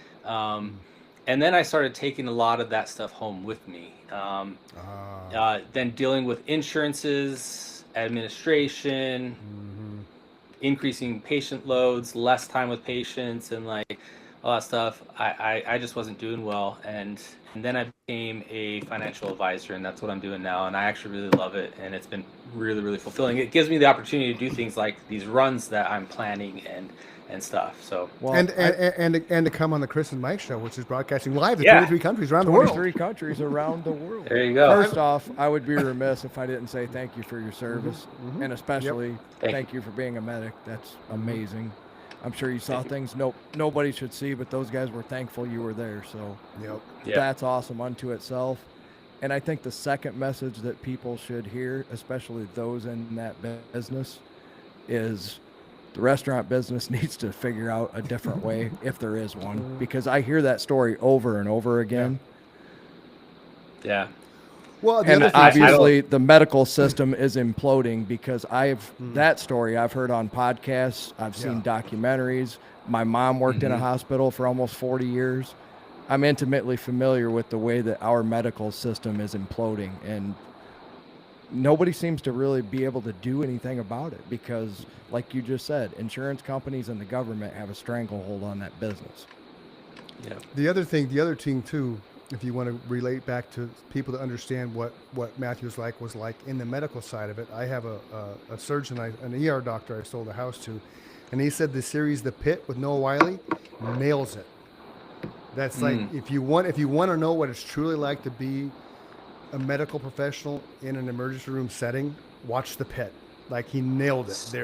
Speaker 3: And then I started taking a lot of that stuff home with me. Then dealing with insurances, administration, increasing patient loads, less time with patients, and like all that stuff. I just wasn't doing well, and then I became a financial advisor, and that's what I'm doing now. And I actually really love it, and it's been really, really fulfilling. It gives me the opportunity to do things like these runs that I'm planning and stuff. So
Speaker 1: Well,
Speaker 2: And to come on the Chris and Mike show, which is broadcasting live to
Speaker 3: Yeah.
Speaker 2: 23 countries around the world.
Speaker 1: 23 countries around the world.
Speaker 3: there you go.
Speaker 1: First off, I would be remiss if I didn't say thank you for your service, and especially
Speaker 3: Thank
Speaker 1: you for being a medic. That's amazing. I'm sure you saw things nobody should see, but those guys were thankful you were there. So
Speaker 2: Yep.
Speaker 3: Yeah.
Speaker 1: that's awesome unto itself. And I think the second message that people should hear, especially those in that business, is the restaurant business needs to figure out a different way, if there is one, because I hear that story over and over again.
Speaker 3: Yeah.
Speaker 2: Well, the
Speaker 1: And
Speaker 2: other thing,
Speaker 1: obviously, the medical system is imploding because that story I've heard on podcasts. I've seen documentaries. My mom worked in a hospital for almost 40 years. I'm intimately familiar with the way that our medical system is imploding, and nobody seems to really be able to do anything about it because, like you just said, insurance companies and the government have a stranglehold on that business.
Speaker 3: Yeah.
Speaker 2: the other thing too, if you want to relate back to people to understand what Matthew's was like in the medical side of it, I have a surgeon, an ER doctor I sold a house to, and he said the series The Pit with Noah Wiley nails it. That's like if you want to know what it's truly like to be a medical professional in an emergency room setting, watch The Pit. Like he nailed it.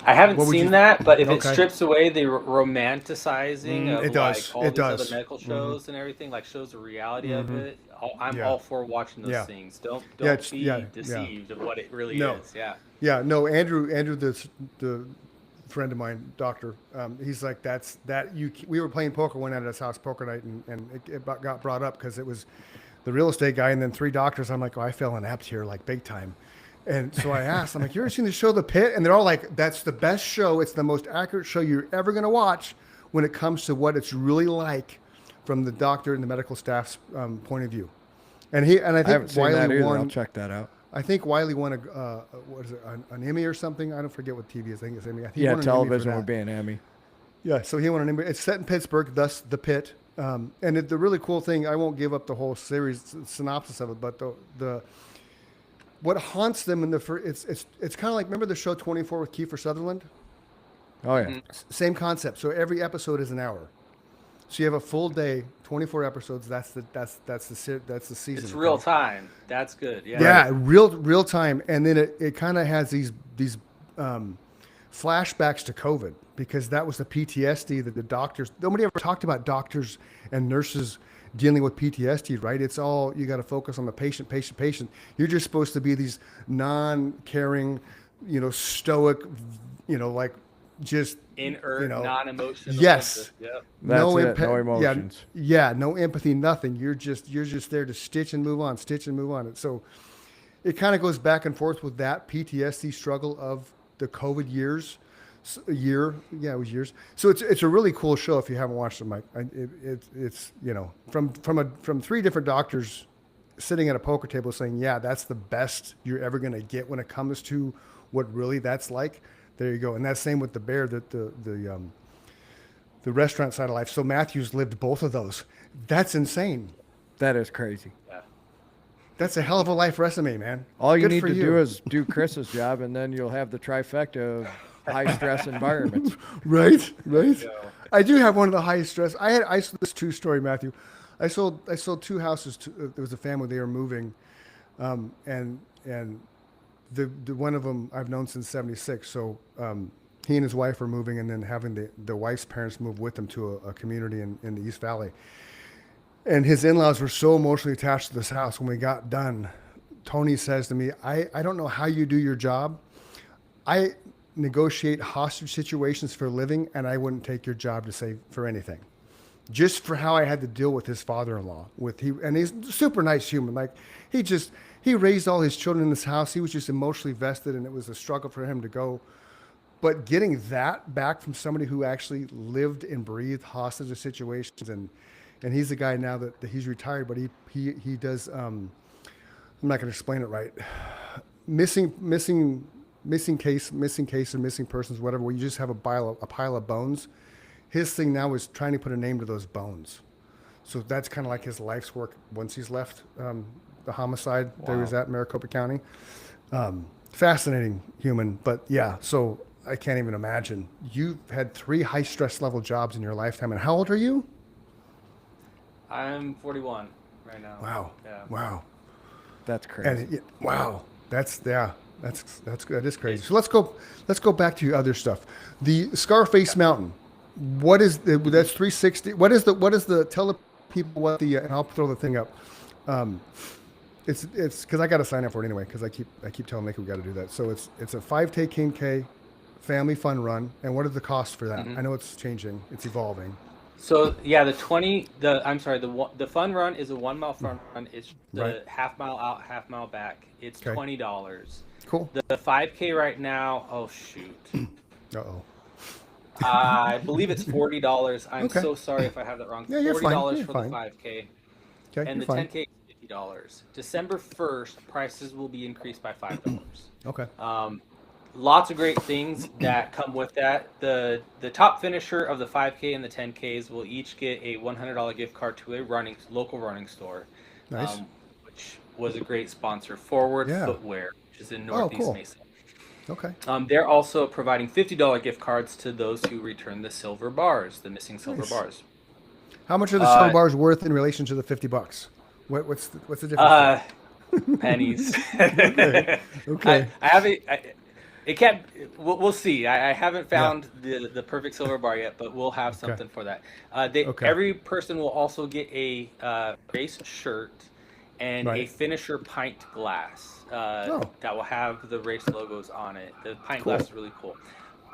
Speaker 3: I haven't
Speaker 2: What would
Speaker 3: seen
Speaker 2: you-
Speaker 3: that, but if it
Speaker 2: Okay.
Speaker 3: strips away the romanticizing of
Speaker 2: it does.
Speaker 3: like all
Speaker 2: It
Speaker 3: these other
Speaker 2: does.
Speaker 3: medical shows and everything, like shows the reality of it, I'm
Speaker 2: Yeah.
Speaker 3: all for watching those
Speaker 2: Yeah.
Speaker 3: things. Don't
Speaker 2: it's-
Speaker 3: be
Speaker 2: yeah, yeah.
Speaker 3: deceived of what it really
Speaker 2: No.
Speaker 3: is. Yeah.
Speaker 2: Yeah, no, Andrew, the friend of mine, doctor, he's like, we were playing poker one night at his house, poker night, and it got brought up because it was the real estate guy and then 3 doctors. I'm like, oh, I fell inept here, like big time. And so I asked, I'm like, you ever seen the show The Pit? And they're all like, that's the best show. It's the most accurate show you're ever going to watch when it comes to what it's really like from the doctor and the medical staff's point of view. And I
Speaker 1: I haven't
Speaker 2: think
Speaker 1: seen that
Speaker 2: Wiley
Speaker 1: either. I'll
Speaker 2: won.
Speaker 1: check that out.
Speaker 2: I think Wiley won what is it, an Emmy or something? I don't forget what TV is. I think it's Emmy. I think he
Speaker 1: Yeah,
Speaker 2: won an Emmy for
Speaker 1: television
Speaker 2: that.
Speaker 1: would be an Emmy.
Speaker 2: Yeah, so he won an Emmy. It's set in Pittsburgh, thus The Pit. And the really cool thing, I won't give up the whole series synopsis of it, but the what haunts them in the first, it's kind of like, remember the show 24 with Kiefer Sutherland?
Speaker 1: Oh yeah.
Speaker 2: Same concept. So every episode is an hour. So you have a full day, 24 episodes. That's the season.
Speaker 3: It's real time. That's good. Yeah.
Speaker 2: Yeah, real time, and then it kind of has these flashbacks to COVID because that was the PTSD that the doctors. Nobody ever talked about doctors and nurses dealing with PTSD, right? It's all you got to focus on the patient. You're just supposed to be these non-caring, stoic, like just
Speaker 3: Inert, non-emotional.
Speaker 2: Yes.
Speaker 3: Yep.
Speaker 1: That's
Speaker 2: no
Speaker 1: it. No
Speaker 2: empa-
Speaker 1: emotions.
Speaker 2: Yeah, no empathy, nothing. You're just there to stitch and move on. So it kind of goes back and forth with that PTSD struggle of the COVID years. It was years. So it's a really cool show if you haven't watched it, Mike. It's from 3 different doctors sitting at a poker table saying, yeah, that's the best you're ever going to get when it comes to what really that's like. There you go. And that's same with the Bear, the restaurant side of life. So Matthew's lived both of those. That's insane.
Speaker 1: That is crazy.
Speaker 3: Yeah.
Speaker 2: That's a hell of a life resume, man.
Speaker 1: All you
Speaker 2: Good
Speaker 1: need
Speaker 2: for
Speaker 1: to
Speaker 2: you.
Speaker 1: do is do Chris's job, and then you'll have the trifecta of high stress environments.
Speaker 2: Right, right.
Speaker 3: Yeah.
Speaker 2: I do have one of the highest stress. I sold this true story, Matthew. I sold 2 houses. There was a family, they were moving, and the one of them I've known since '76. So he and his wife were moving, and then having the wife's parents move with them to a community in the East Valley. And his in-laws were so emotionally attached to this house. When we got done, Tony says to me, I don't know how you do your job. I negotiate hostage situations for a living, and I wouldn't take your job to say for anything. Just for how I had to deal with his father-in-law. And he's a super nice human. Like he raised all his children in this house. He was just emotionally vested, and it was a struggle for him to go. But getting that back from somebody who actually lived and breathed hostage situations, and he's the guy now that he's retired, but he does. I'm not going to explain it right. Missing case or missing persons, whatever. Where you just have a pile of bones. His thing now is trying to put a name to those bones. So that's kind of like his life's work once he's left the homicide that he was at Maricopa County. Fascinating human, but yeah. So I can't even imagine. You've had 3 high stress level jobs in your lifetime, and how old are you?
Speaker 3: I'm 41 right now.
Speaker 2: Wow.
Speaker 3: Yeah.
Speaker 2: Wow.
Speaker 1: That's crazy.
Speaker 2: Wow. That is crazy. So let's go back to your other stuff. The Scarface Mountain. What is that's 360? What is the tell the people what the and I'll throw the thing up. It's because I got to sign up for it anyway because I keep telling Nick we got to do that. So it's a 5K family fun run. And what is the cost for that?
Speaker 3: Mm-hmm.
Speaker 2: I know it's changing. It's evolving.
Speaker 3: So yeah, the fun run is a 1 mile fun run. It's the
Speaker 2: Right.
Speaker 3: half mile out, half mile back. It's
Speaker 2: Okay.
Speaker 3: $20.
Speaker 2: Cool.
Speaker 3: The 5K right now, oh shoot,
Speaker 2: Uh-oh.
Speaker 3: I believe it's $40. I'm
Speaker 2: Okay.
Speaker 3: so sorry if I have that wrong.
Speaker 2: Yeah, you're fine.
Speaker 3: $40
Speaker 2: You're
Speaker 3: for
Speaker 2: fine.
Speaker 3: the 5K,
Speaker 2: Okay.
Speaker 3: and
Speaker 2: You're
Speaker 3: the
Speaker 2: fine.
Speaker 3: 10K is $50. December 1st, prices will be increased by $5.
Speaker 2: Okay.
Speaker 3: Lots of great things that come with that. The top finisher of the 5K and the 10Ks will each get a $100 gift card to a local running store,
Speaker 2: Nice.
Speaker 3: which was a great sponsor. Forward
Speaker 2: Yeah.
Speaker 3: Footwear, which is in Northeast
Speaker 2: cool.
Speaker 3: Mesa.
Speaker 2: Okay.
Speaker 3: They're also providing $50 gift cards to those who return the silver bars, the missing silver
Speaker 2: Nice.
Speaker 3: bars.
Speaker 2: How much are the silver bars worth in relation to the $50? What's the difference?
Speaker 3: Pennies.
Speaker 2: Okay.
Speaker 3: I haven't. It can't. We'll see. I haven't found the perfect silver bar yet, but we'll have something for that.
Speaker 2: Okay.
Speaker 3: Every person will also get a race shirt and a
Speaker 2: Right.
Speaker 3: finisher pint glass that will have the race logos on it. The pint
Speaker 2: Cool.
Speaker 3: glass is really cool.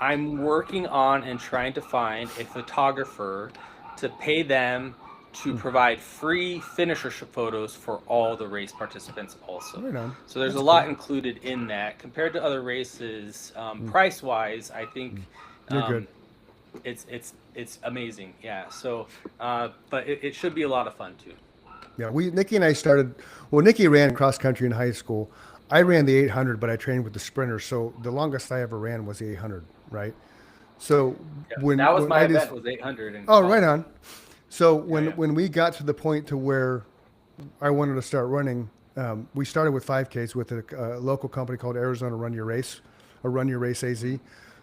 Speaker 3: I'm working on and trying to find a photographer to pay them to provide free finisher photos for all the race participants also.
Speaker 2: Right on.
Speaker 3: So there's
Speaker 2: That's
Speaker 3: a lot
Speaker 2: cool.
Speaker 3: included in that. Compared to other races, price-wise, I think
Speaker 2: You're good.
Speaker 3: it's amazing. Yeah. So, but it should be a lot of fun too.
Speaker 2: Yeah, Nikki and I started. Well, Nikki ran cross country in high school. I ran the 800, but I trained with the sprinters. So the longest I ever ran was the 800, right? So when
Speaker 3: that was
Speaker 2: when
Speaker 3: my
Speaker 2: I
Speaker 3: event
Speaker 2: just-
Speaker 3: was 800. And
Speaker 2: Oh, right on. So when
Speaker 3: yeah.
Speaker 2: when we got to the point to where I wanted to start running, we started with 5Ks with a local company called Arizona Run Your Race, or Run Your Race AZ.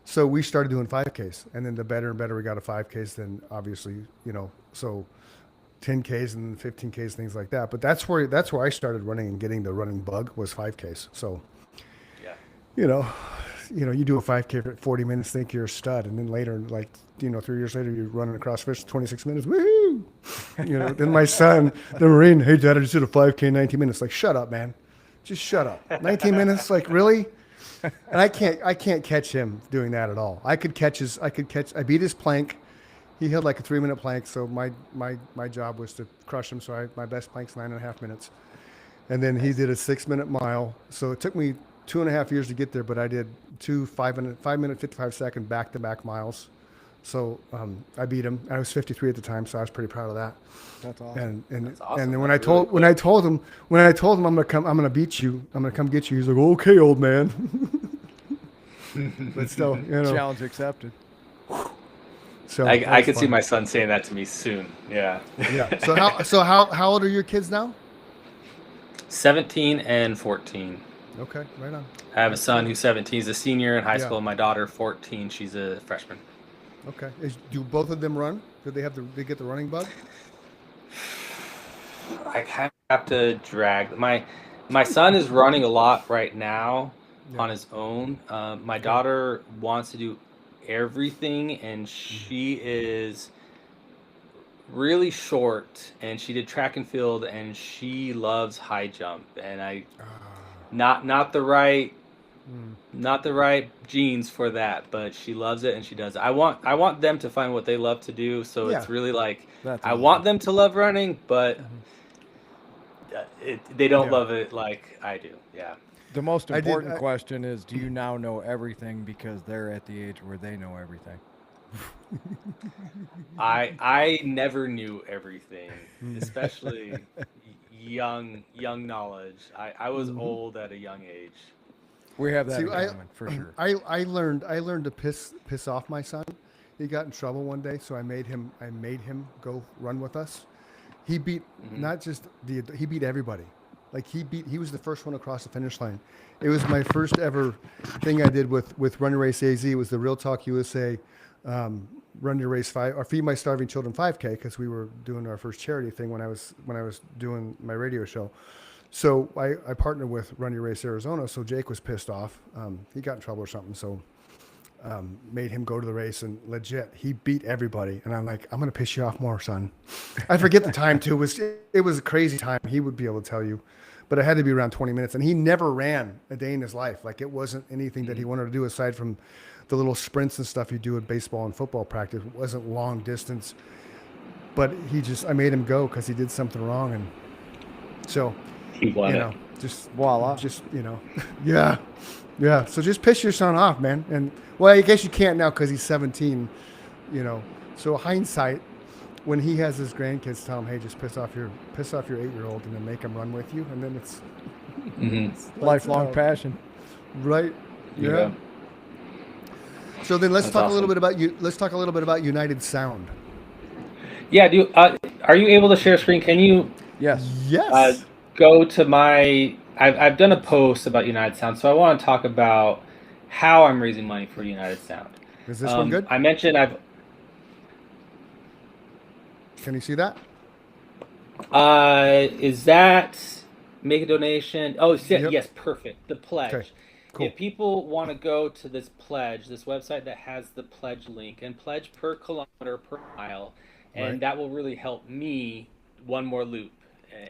Speaker 2: So we started doing 5Ks, and then the better and better we got to 5Ks, then obviously, so 10Ks and 15Ks, things like that. But that's where I started running and getting the running bug was 5Ks. So,
Speaker 3: yeah.
Speaker 2: you do a 5K for 40 minutes, think you're a stud, and then later, 3 years later, you're running across fish 26 minutes. Woohoo! Then my son, the Marine, hey, Dad, I just did a 5K in 19 minutes. Like, shut up, man. Just shut up. 19 minutes? Like, really? And I can't catch him doing that at all. I beat his plank. He held like a 3-minute plank, so my job was to crush him. So my best plank's 9.5 minutes. And then he did a 6-minute mile. So it took me 2.5 years to get there, but I did 2 5-minute 55-second back-to-back miles. So I beat him. I was 53 at the time, so I was pretty proud of that.
Speaker 1: That's awesome.
Speaker 2: And
Speaker 3: That's awesome.
Speaker 2: and then when
Speaker 3: That's
Speaker 2: I told
Speaker 3: really
Speaker 2: him I'm gonna beat you, I'm gonna come get you. He's like, okay, old man. But still,
Speaker 1: Challenge accepted.
Speaker 2: So
Speaker 3: I could see
Speaker 2: fun.
Speaker 3: my son saying that to me soon. Yeah.
Speaker 2: Yeah. So how old are your kids now?
Speaker 3: 17 and 14.
Speaker 2: Okay, right on.
Speaker 3: I have a son who's 17. He's a senior in high
Speaker 2: Yeah.
Speaker 3: school. My daughter, 14. She's a freshman.
Speaker 2: Okay. Do both of them run? Do they they get the running bug?
Speaker 3: I kind of have to drag my son is running a lot right now
Speaker 2: Yeah.
Speaker 3: on his own. My daughter wants to do everything, and she is really short, and she did track and field, and she loves high jump, and not the right genes for that, but she loves it and she does it. I want them to find what they love to do, so
Speaker 2: Yeah.
Speaker 3: it's really like
Speaker 1: That's
Speaker 3: I
Speaker 1: awesome.
Speaker 3: want them to love running, but they don't
Speaker 2: Yeah.
Speaker 3: love it like I do. Yeah.
Speaker 1: The most
Speaker 2: I did-
Speaker 1: important
Speaker 2: I-
Speaker 1: question is, do you now know everything because they're at the age where they know everything?
Speaker 3: I never knew everything, especially young knowledge. I was old at a young age.
Speaker 1: We have that
Speaker 2: See,
Speaker 1: in common, for sure.
Speaker 2: I learned to piss off my son. He got in trouble one day, so I made him go run with us. He beat not just he beat everybody. Like he was the first one across the finish line. It was my first ever thing I did with Run Your Race AZ. It was the Real Talk USA Run Your Race 5 or Feed My Starving Children 5K, because we were doing our first charity thing when I was doing my radio show. So I partnered with Run Your Race Arizona. So Jake was pissed off. He got in trouble or something. So made him go to the race, and legit, he beat everybody. And I'm like, I'm going to piss you off more, son. I forget the time too. It was a crazy time. He would be able to tell you, but it had to be around 20 minutes. And he never ran a day in his life. Like, it wasn't anything that he wanted to do aside from the little sprints and stuff you do at baseball and football practice. It wasn't long distance, but I made him go because he did something wrong. And so,
Speaker 3: He won it.
Speaker 2: just
Speaker 1: Voila.
Speaker 2: yeah. Yeah. So just piss your son off, man. And well, I guess you can't now because he's 17, So hindsight, when he has his grandkids, tell him, hey, just piss off your 8-year-old and then make him run with you. And then it's
Speaker 1: Lifelong passion.
Speaker 2: right.
Speaker 3: Yeah.
Speaker 2: So then let's
Speaker 3: That's
Speaker 2: talk
Speaker 3: awesome.
Speaker 2: a little bit about you. Let's talk a little bit about United Sound.
Speaker 3: Yeah, are you able to share screen? Can you
Speaker 1: Yes.
Speaker 2: Yes.
Speaker 3: go to I've done a post about United Sound, so I want to talk about how I'm raising money for United Sound.
Speaker 2: Is this one good?
Speaker 3: I mentioned
Speaker 2: Can you see that?
Speaker 3: is that make a donation? Oh,
Speaker 2: Yep.
Speaker 3: yes, perfect. The pledge.
Speaker 2: Okay, cool.
Speaker 3: If people want to go to this pledge, this website that has the pledge link, and pledge per kilometer per mile, and
Speaker 2: Right.
Speaker 3: that will really help me one more loop.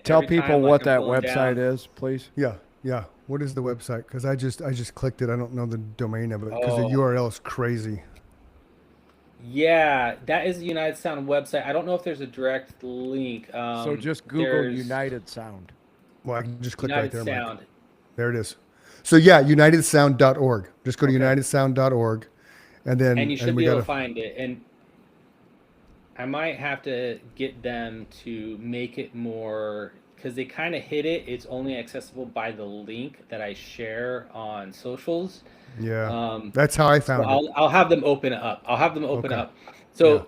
Speaker 1: Tell
Speaker 3: Every time,
Speaker 1: people
Speaker 3: like,
Speaker 1: what
Speaker 3: I'm
Speaker 1: that
Speaker 3: going
Speaker 1: website
Speaker 3: down-
Speaker 1: is, please.
Speaker 2: Yeah. Yeah. What is the website? Because I just clicked it. I don't know the domain of it because the
Speaker 3: Oh.
Speaker 2: URL is crazy.
Speaker 3: Yeah, that is the United Sound website. I don't know if there's a direct link.
Speaker 1: So just Google
Speaker 3: there's
Speaker 1: United Sound.
Speaker 2: Well, I can just click
Speaker 3: United
Speaker 2: right there. Mike.
Speaker 3: Sound.
Speaker 2: There it is. So yeah, unitedsound.org. Just go to
Speaker 1: Okay.
Speaker 2: unitedsound.org, and then
Speaker 3: And you should
Speaker 2: we
Speaker 3: be able
Speaker 2: gotta
Speaker 3: to find it. And I might have to get them to make it more, because they kind of hit it. It's only accessible by the link that I share on socials.
Speaker 2: yeah. That's how I found it.
Speaker 3: I'll have them open it up. I'll have them open
Speaker 2: Okay.
Speaker 3: up. So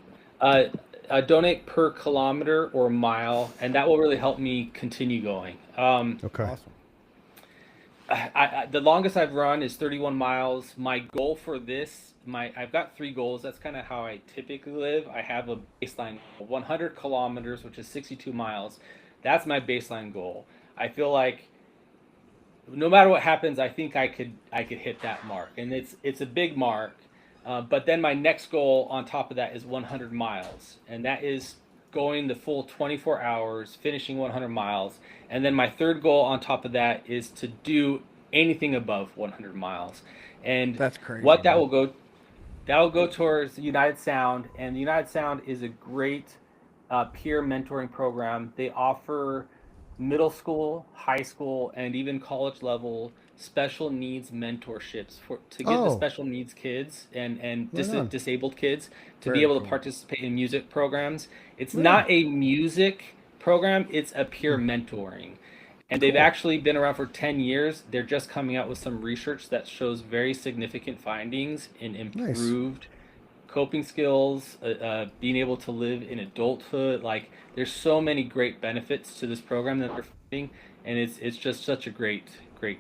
Speaker 3: donate per kilometer or mile, and that will really help me continue going.
Speaker 2: Okay.
Speaker 1: Awesome.
Speaker 3: The longest I've run is 31 miles. My goal for this, I've got 3 goals. That's kind of how I typically live. I have a baseline of 100 kilometers, which is 62 miles. That's my baseline goal. I feel like no matter what happens, I think I could hit that mark, and it's a big mark. But then my next goal on top of that is 100 miles, and that is going the full 24 hours, finishing 100 miles. And then my third goal on top of that is to do anything above 100 miles. And
Speaker 1: That's crazy,
Speaker 3: what that
Speaker 1: man.
Speaker 3: will go towards the United Sound, and the United Sound is a great peer mentoring program. They offer middle school, high school, and even college level special needs mentorships to get the
Speaker 2: Oh.
Speaker 3: special needs kids and
Speaker 2: Right on.
Speaker 3: disabled kids to
Speaker 1: Very
Speaker 3: be able to
Speaker 1: cool.
Speaker 3: participate in music programs. It's
Speaker 2: Yeah.
Speaker 3: not a music program, it's a peer mentoring. And they've
Speaker 2: Cool.
Speaker 3: actually been around for 10 years. They're just coming out with some research that shows very significant findings in improved coping skills, being able to live in adulthood. Like, there's so many great benefits to this program that they're finding, and it's just such a great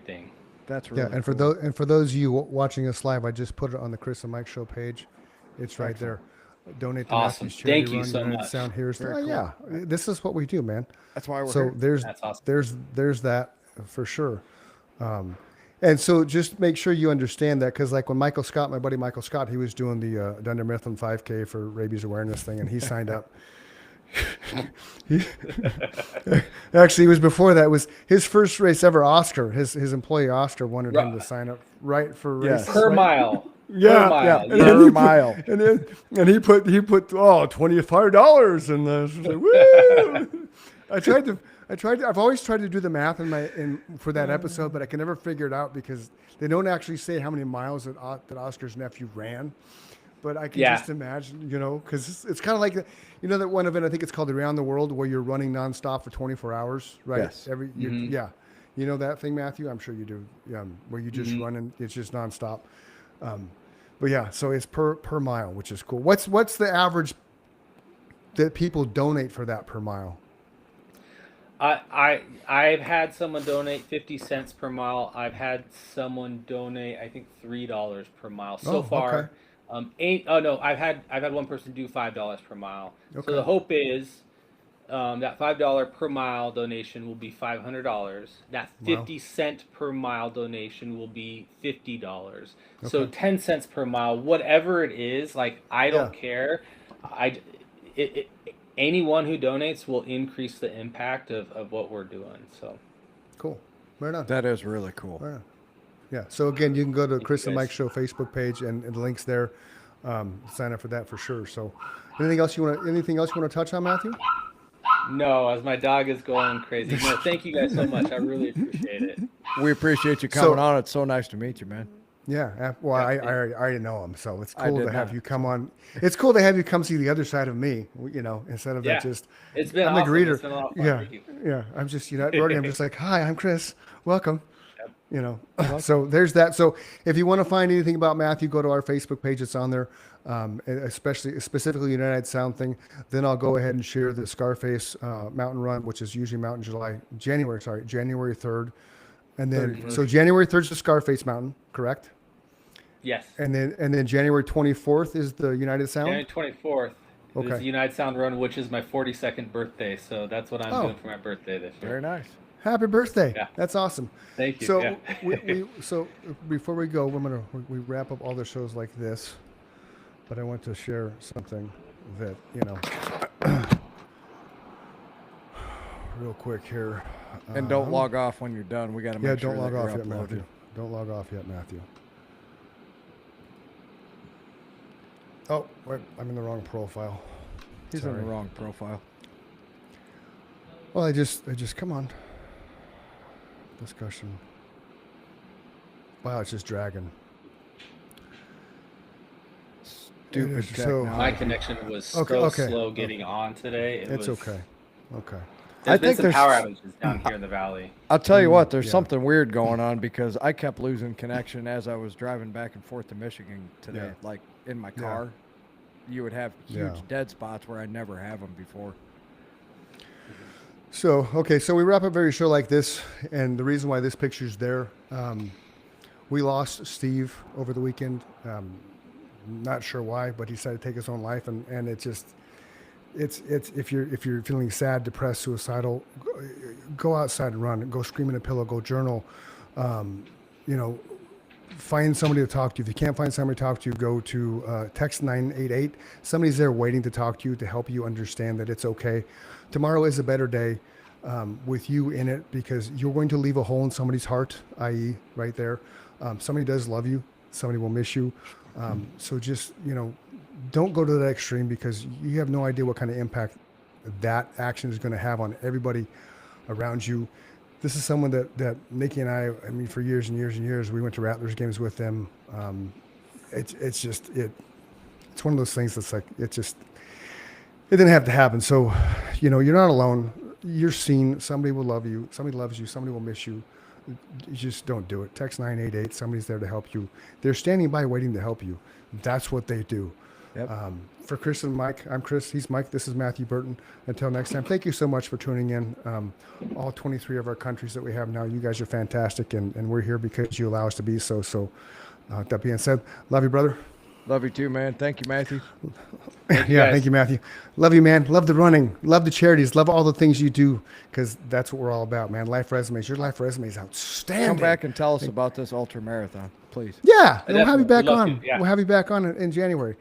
Speaker 3: thing.
Speaker 1: That's really
Speaker 2: And for
Speaker 1: cool.
Speaker 2: those of you watching us live, I just put it on the Chris and Mike Show page. It's right
Speaker 1: Excellent.
Speaker 2: there. Donate to
Speaker 3: Awesome.
Speaker 2: Matthew's charity
Speaker 3: Thank you
Speaker 2: run.
Speaker 3: so
Speaker 2: United
Speaker 3: much.
Speaker 2: Sound Here's
Speaker 1: Very
Speaker 2: oh,
Speaker 1: cool.
Speaker 2: yeah. This is what we do, man.
Speaker 1: That's why we're
Speaker 2: So
Speaker 1: here.
Speaker 3: That's awesome.
Speaker 2: there's that for sure. And so just make sure you understand that, because like when Michael Scott, my buddy Michael Scott, he was doing the Dunder Mifflin 5K for rabies awareness thing, and he signed up. Actually, it was before that. It was his first race ever. Oscar, his employee Oscar, wanted him to sign up right for
Speaker 1: Yes.
Speaker 2: races.
Speaker 3: Per
Speaker 2: right?
Speaker 3: mile.
Speaker 2: Yeah,
Speaker 3: Per mile.
Speaker 1: yeah.
Speaker 3: Yeah.
Speaker 2: And then
Speaker 1: Per
Speaker 2: he put-
Speaker 1: mile.
Speaker 2: and he put $25 and like, woo! I've always tried to do the math for that episode, but I can never figure it out because they don't actually say how many miles that Oscar's nephew ran. But I can just imagine, because it's kind of like, that one event, I think it's called Around the World, where you're running nonstop for 24 hours, right?
Speaker 1: Yes.
Speaker 2: Yeah. You know that thing, Matthew? I'm sure you do. Where you just run and it's just nonstop. But yeah, so it's per mile, which is cool. What's the average that people donate for that per mile?
Speaker 3: I've had someone donate 50 cents per mile. I've had someone donate, I think, $3 per mile so far.
Speaker 2: Okay.
Speaker 3: I've had one person do $5 per mile.
Speaker 2: Okay.
Speaker 3: So the hope is that $5 per mile donation will be $500. That 50-cent per mile donation will be $50. So 10 cents per mile, whatever it is, like I don't care. Anyone who donates will increase the impact of what we're doing. So
Speaker 2: Cool. Right on.
Speaker 1: That is really cool.
Speaker 2: Right on. Yeah. So again, you can go to Chris and
Speaker 3: guys.
Speaker 2: Mike Show Facebook page and the links there. Sign up for that for sure. So anything else you want to touch on, Matthew?
Speaker 3: no, as my dog is going crazy. No, thank you guys so much. I really appreciate it.
Speaker 1: We appreciate you coming on. It's so nice to meet you, man.
Speaker 2: Yeah. Well, I already know him, so it's
Speaker 1: I
Speaker 2: cool
Speaker 1: did
Speaker 2: to have
Speaker 1: not.
Speaker 2: you come on. It's cool to have you come see the other side of me, instead of that just.
Speaker 3: It's been
Speaker 2: I'm
Speaker 3: awesome.
Speaker 2: the greeter.
Speaker 3: It's been a lot of fun.
Speaker 2: Yeah.
Speaker 3: Thank you.
Speaker 2: Yeah. I'm just, already I'm just like, hi, I'm Chris. Welcome.
Speaker 3: Yep.
Speaker 2: So there's that. So if you want to find anything about Matthew, go to our Facebook page. It's on there, specifically United Sound thing. Then I'll go ahead and share the Scarface Mountain Run, which is usually January 3rd. And then,
Speaker 1: 31st.
Speaker 2: so January 3rd is the Scarface Mountain, correct?
Speaker 3: Yes.
Speaker 2: And then January 24th is the United Sound.
Speaker 3: January 24th
Speaker 2: Okay.
Speaker 3: is the United Sound Run, which is my 42nd birthday. So that's what I'm doing for my birthday this year.
Speaker 1: Very nice.
Speaker 2: Happy birthday!
Speaker 3: Yeah.
Speaker 2: That's awesome.
Speaker 3: Thank you.
Speaker 2: So
Speaker 3: Yeah.
Speaker 2: so before we go, we wrap up all the shows like this, but I want to share something that real quick here.
Speaker 1: And don't log off when you're done. We got to make sure
Speaker 2: don't log
Speaker 1: that you're
Speaker 2: off yet,
Speaker 1: uploaded.
Speaker 2: Matthew. Don't log off yet, Matthew. Oh, wait, I'm in the wrong profile.
Speaker 1: He's in the wrong profile.
Speaker 2: Well, I just come on. Discussion. Wow, it's just dragging.
Speaker 1: Stupid
Speaker 2: So-
Speaker 1: technology.
Speaker 3: My connection was so
Speaker 2: Okay.
Speaker 3: slow getting on today.
Speaker 2: It's okay. Okay.
Speaker 1: I
Speaker 3: There's been
Speaker 1: think
Speaker 3: some
Speaker 1: there's-
Speaker 3: power outages down here in the valley.
Speaker 1: I'll tell you what, there's
Speaker 2: yeah.
Speaker 1: something weird going on because I kept losing connection as I was driving back and forth to Michigan today.
Speaker 2: Yeah.
Speaker 1: Like in my
Speaker 2: Yeah.
Speaker 1: car, you would have huge
Speaker 2: Yeah.
Speaker 1: dead spots where I'd never have them before.
Speaker 2: So, okay, so we wrap up every show like this, and the reason why this picture's there, we lost Steve over the weekend. Not sure why, but he decided to take his own life, and it's if you're feeling sad, depressed, suicidal, go outside and run, go scream in a pillow, go journal, find somebody to talk to. If you can't find somebody to talk to, go to text 988. Somebody's there waiting to talk to you, to help you understand that it's okay. Tomorrow is a better day with you in it, because you're going to leave a hole in somebody's heart, i.e. right there. Somebody does love you. Somebody will miss you. So just, don't go to that extreme, because you have no idea what kind of impact that action is going to have on everybody around you. This is someone that Nikki and I mean, for years and years and years, we went to Rattlers games with them. It's one of those things that's like, it didn't have to happen. So, you're not alone. You're seen. Somebody will love you. Somebody loves you. Somebody will miss you. You just don't do it. Text 988. Somebody's there to help you. They're standing by waiting to help you. That's what they do.
Speaker 1: Yep.
Speaker 2: For Chris and Mike, I'm Chris. He's Mike. This is Matthew Burton. Until next time, thank you so much for tuning in. All 23 of our countries that we have now, you guys are fantastic, and we're here because you allow us to be so. So, that being said, love you, brother.
Speaker 1: Love you too, man. Thank you, Matthew.
Speaker 2: Yeah, thank you, Matthew. Love you, man. Love the running. Love the charities. Love all the things you do, because that's what we're all about, man. Life resumes. Your life resume is outstanding.
Speaker 1: Come back and tell us about this ultra marathon, please.
Speaker 2: Yeah, we'll have you
Speaker 3: Definitely.
Speaker 2: back
Speaker 3: We'd love
Speaker 2: on.
Speaker 3: to, yeah.
Speaker 2: We'll have you back on in January.